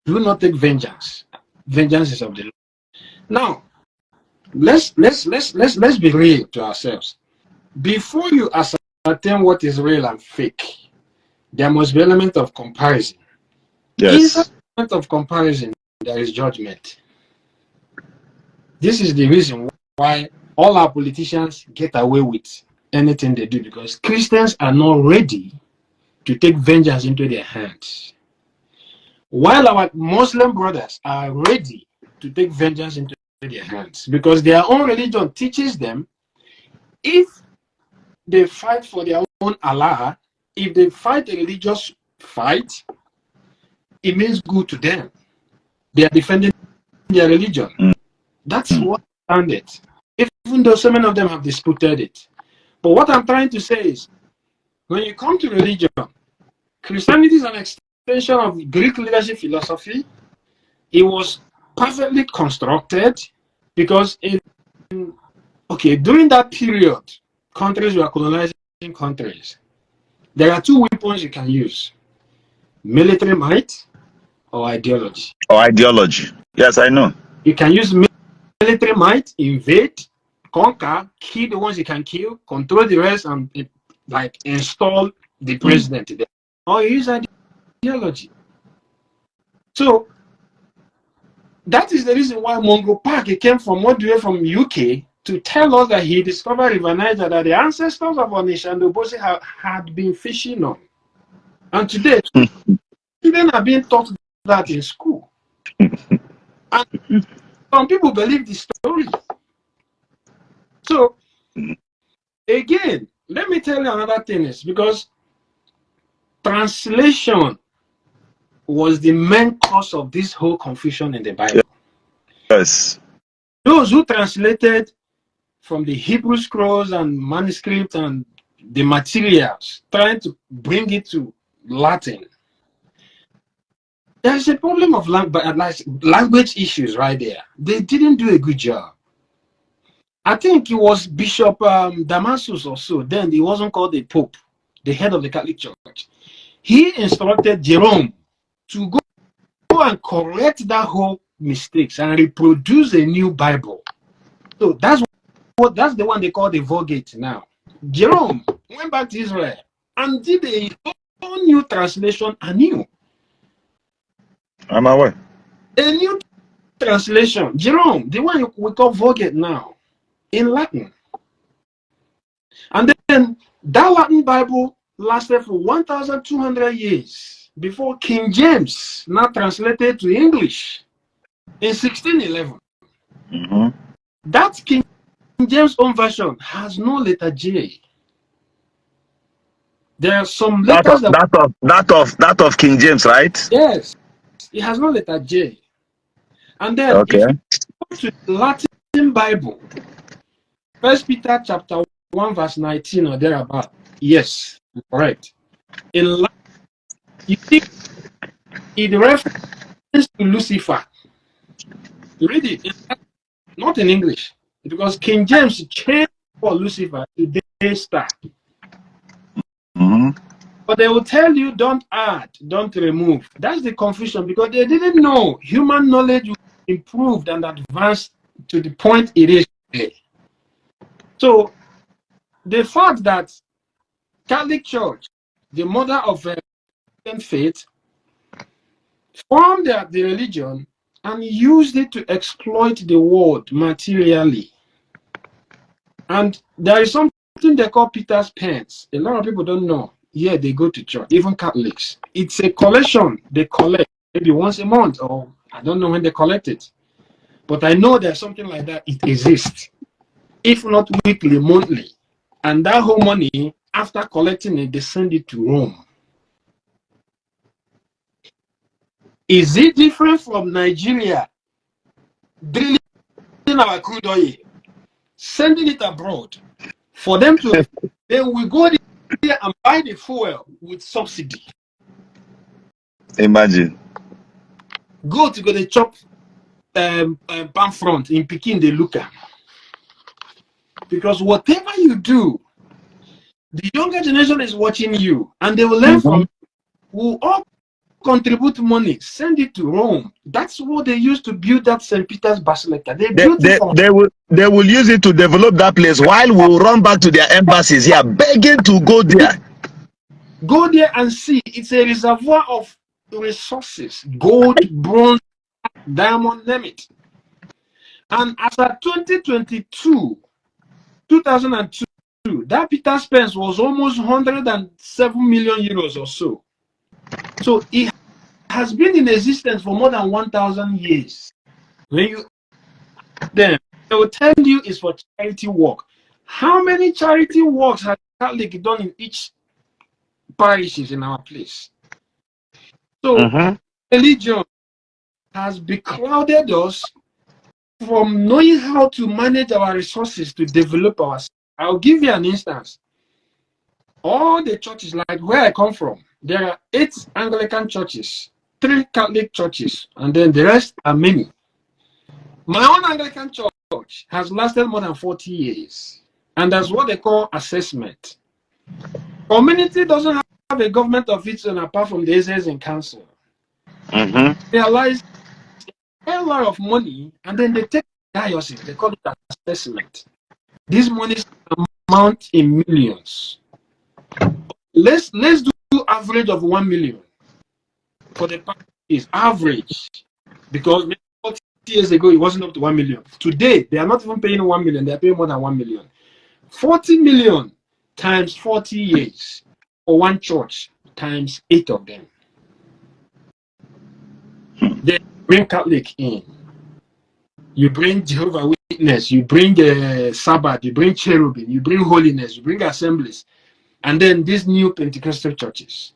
do not take vengeance. Vengeance is of the Lord. Now, let's be real to ourselves. Before you ascertain what is real and fake, there must be an element of comparison. Yes. In that element of comparison, there is judgment. This is the reason why all our politicians get away with anything they do, because Christians are not ready to take vengeance into their hands, while our Muslim brothers are ready to take vengeance into their hands, because their own religion teaches them, if they fight for their own Allah, if they fight a religious fight, it means good to them. They are defending their religion. That's what I understand it, even though so many of them have disputed it. But what I'm trying to say is, when you come to religion, Christianity is an extension of Greek leadership philosophy. It was perfectly constructed because during that period, countries were colonizing countries. There are two weapons you can use: military might or ideology. Or ideology. Yes, I know. You can use military might, invade, conquer, kill the ones you can kill, control the rest, and install the president there. Or you use ideology. So that is the reason why Mungo Park came from all the way from UK to tell us that he discovered River Niger, that the ancestors of Onisha and Obosi had been fishing on. And today, children are being taught that in school. And some people believe the story. So, again, let me tell you another thing is, because translation was the main cause of this whole confusion in the Bible. Yes. Those who translated from the Hebrew scrolls and manuscripts and the materials, trying to bring it to Latin, there's a problem of language issues right there. They didn't do a good job. I think it was Bishop Damasus or so. Then he wasn't called the Pope, the head of the Catholic Church. He instructed Jerome to go and correct that whole mistakes and reproduce a new Bible. So that's the one they call the Vulgate now. Jerome went back to Israel and did a whole new translation anew. I'm aware. A new translation. Jerome, the one we call Vulgate now, in Latin. And then that Latin Bible lasted for 1,200 years before King James now translated to English in 1611. That King James' own version has no letter J. There are some letters that of King James, right? Yes, it has no letter J. And then if you go to the Latin Bible, 1 Peter chapter 1 verse 19 or thereabout, yes, correct. In Latin, you see it refers to Lucifer. Read it, not in English, because King James changed for Lucifer to day star. But they will tell you, don't add, don't remove. That's the confusion, because they didn't know human knowledge improved and advanced to the point it is today. So the fact that Catholic Church, the mother of faith, formed the religion and used it to exploit the world materially. And there is something they call Peter's pence. A lot of people don't know. Yeah, they go to church, even Catholics. It's a collection they collect maybe once a month, or I don't know when they collect it. But I know there's something like that. It exists, if not weekly, monthly. And that whole money, after collecting it, they send it to Rome. Is it different from Nigeria drilling our crude oil, sending it abroad for them to then we go there and buy the fuel with subsidy? Imagine. Go to the chop palm front in Peking, they look at. Because whatever you do, the younger generation is watching you and they will learn from you. We'll all contribute money, send it to Rome. That's what they used to build that St. Peter's Basilica. They will use it to develop that place while we'll run back to their embassies here, begging to go there. Go there and see. It's a reservoir of resources. Gold, bronze, diamond, name it. And as of 2022, that Peter Spence was almost 107 million euros or so. So it has been in existence for more than 1,000 years. When you then they will tell you it's for charity work. How many charity works has Catholic done in each parishes in our place? So religion has beclouded us from knowing how to manage our resources to develop ourselves. I'll give you an instance. All the churches, like where I come from, there are 8 Anglican churches, 3 Catholic churches, and then the rest are many. My own Anglican church has lasted more than 40 years, and that's what they call assessment. Community doesn't have a government of its own apart from the SS and council. They realize a lot of money, and then they take diocese. They call it assessment. These monies amount in millions. Let's do average of 1 million for the is average, because maybe 40 years ago it wasn't up to 1 million. Today they are not even paying 1 million; they are paying more than 1 million. 40 million times 40 years for one church times 8 of them. They bring Catholic in. You bring Jehovah Witness, you bring Sabbath, you bring Cherubim, you bring Holiness, you bring Assemblies, and then these new Pentecostal churches.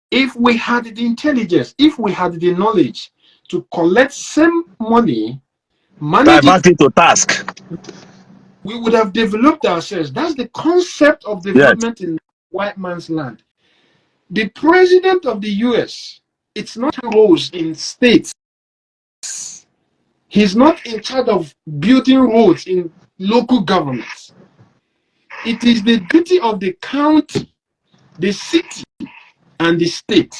If we had the intelligence, if we had the knowledge to collect same money, manage it to task, we would have developed ourselves. That's the concept of development in white man's land. The president of the US, it's not roads in states. He's not in charge of building roads in local governments. It is the duty of the county, the city, and the state.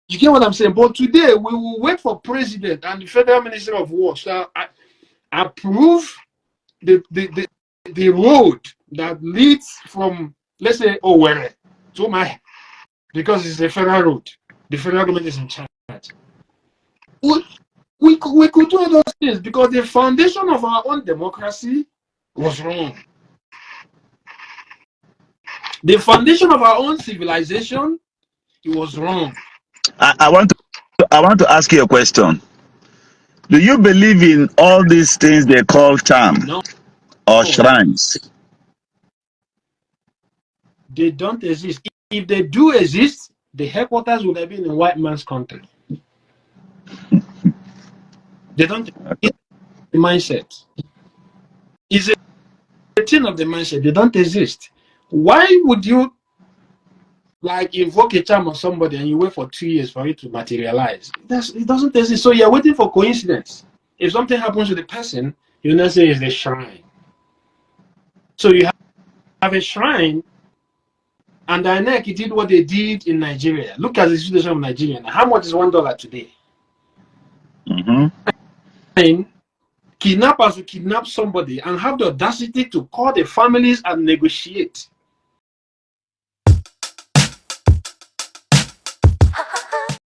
You get what I'm saying? But today, we will wait for president and the federal minister of war to approve the road that leads from, let's say, Owerri to my, because it's a federal road. The federal government is in charge. We could do those things because the foundation of our own democracy was wrong. The foundation of our own civilization, it was wrong. I want to ask you a question. Do you believe in all these things they call charm or shrines? They don't exist. If they do exist, the headquarters would have been in white man's country. They don't. It's the mindset. It's a thing of the mindset. They don't exist. Why would you like invoke a charm on somebody and you wait for 2 years for it to materialize? It doesn't exist. So you're waiting for coincidence. If something happens to the person, you not say it's the shrine. So you have a shrine, and the Enoch did what they did in Nigeria. Look at the situation of Nigeria. How much is $1 today? And kidnappers will kidnap somebody and have the audacity to call the families and negotiate.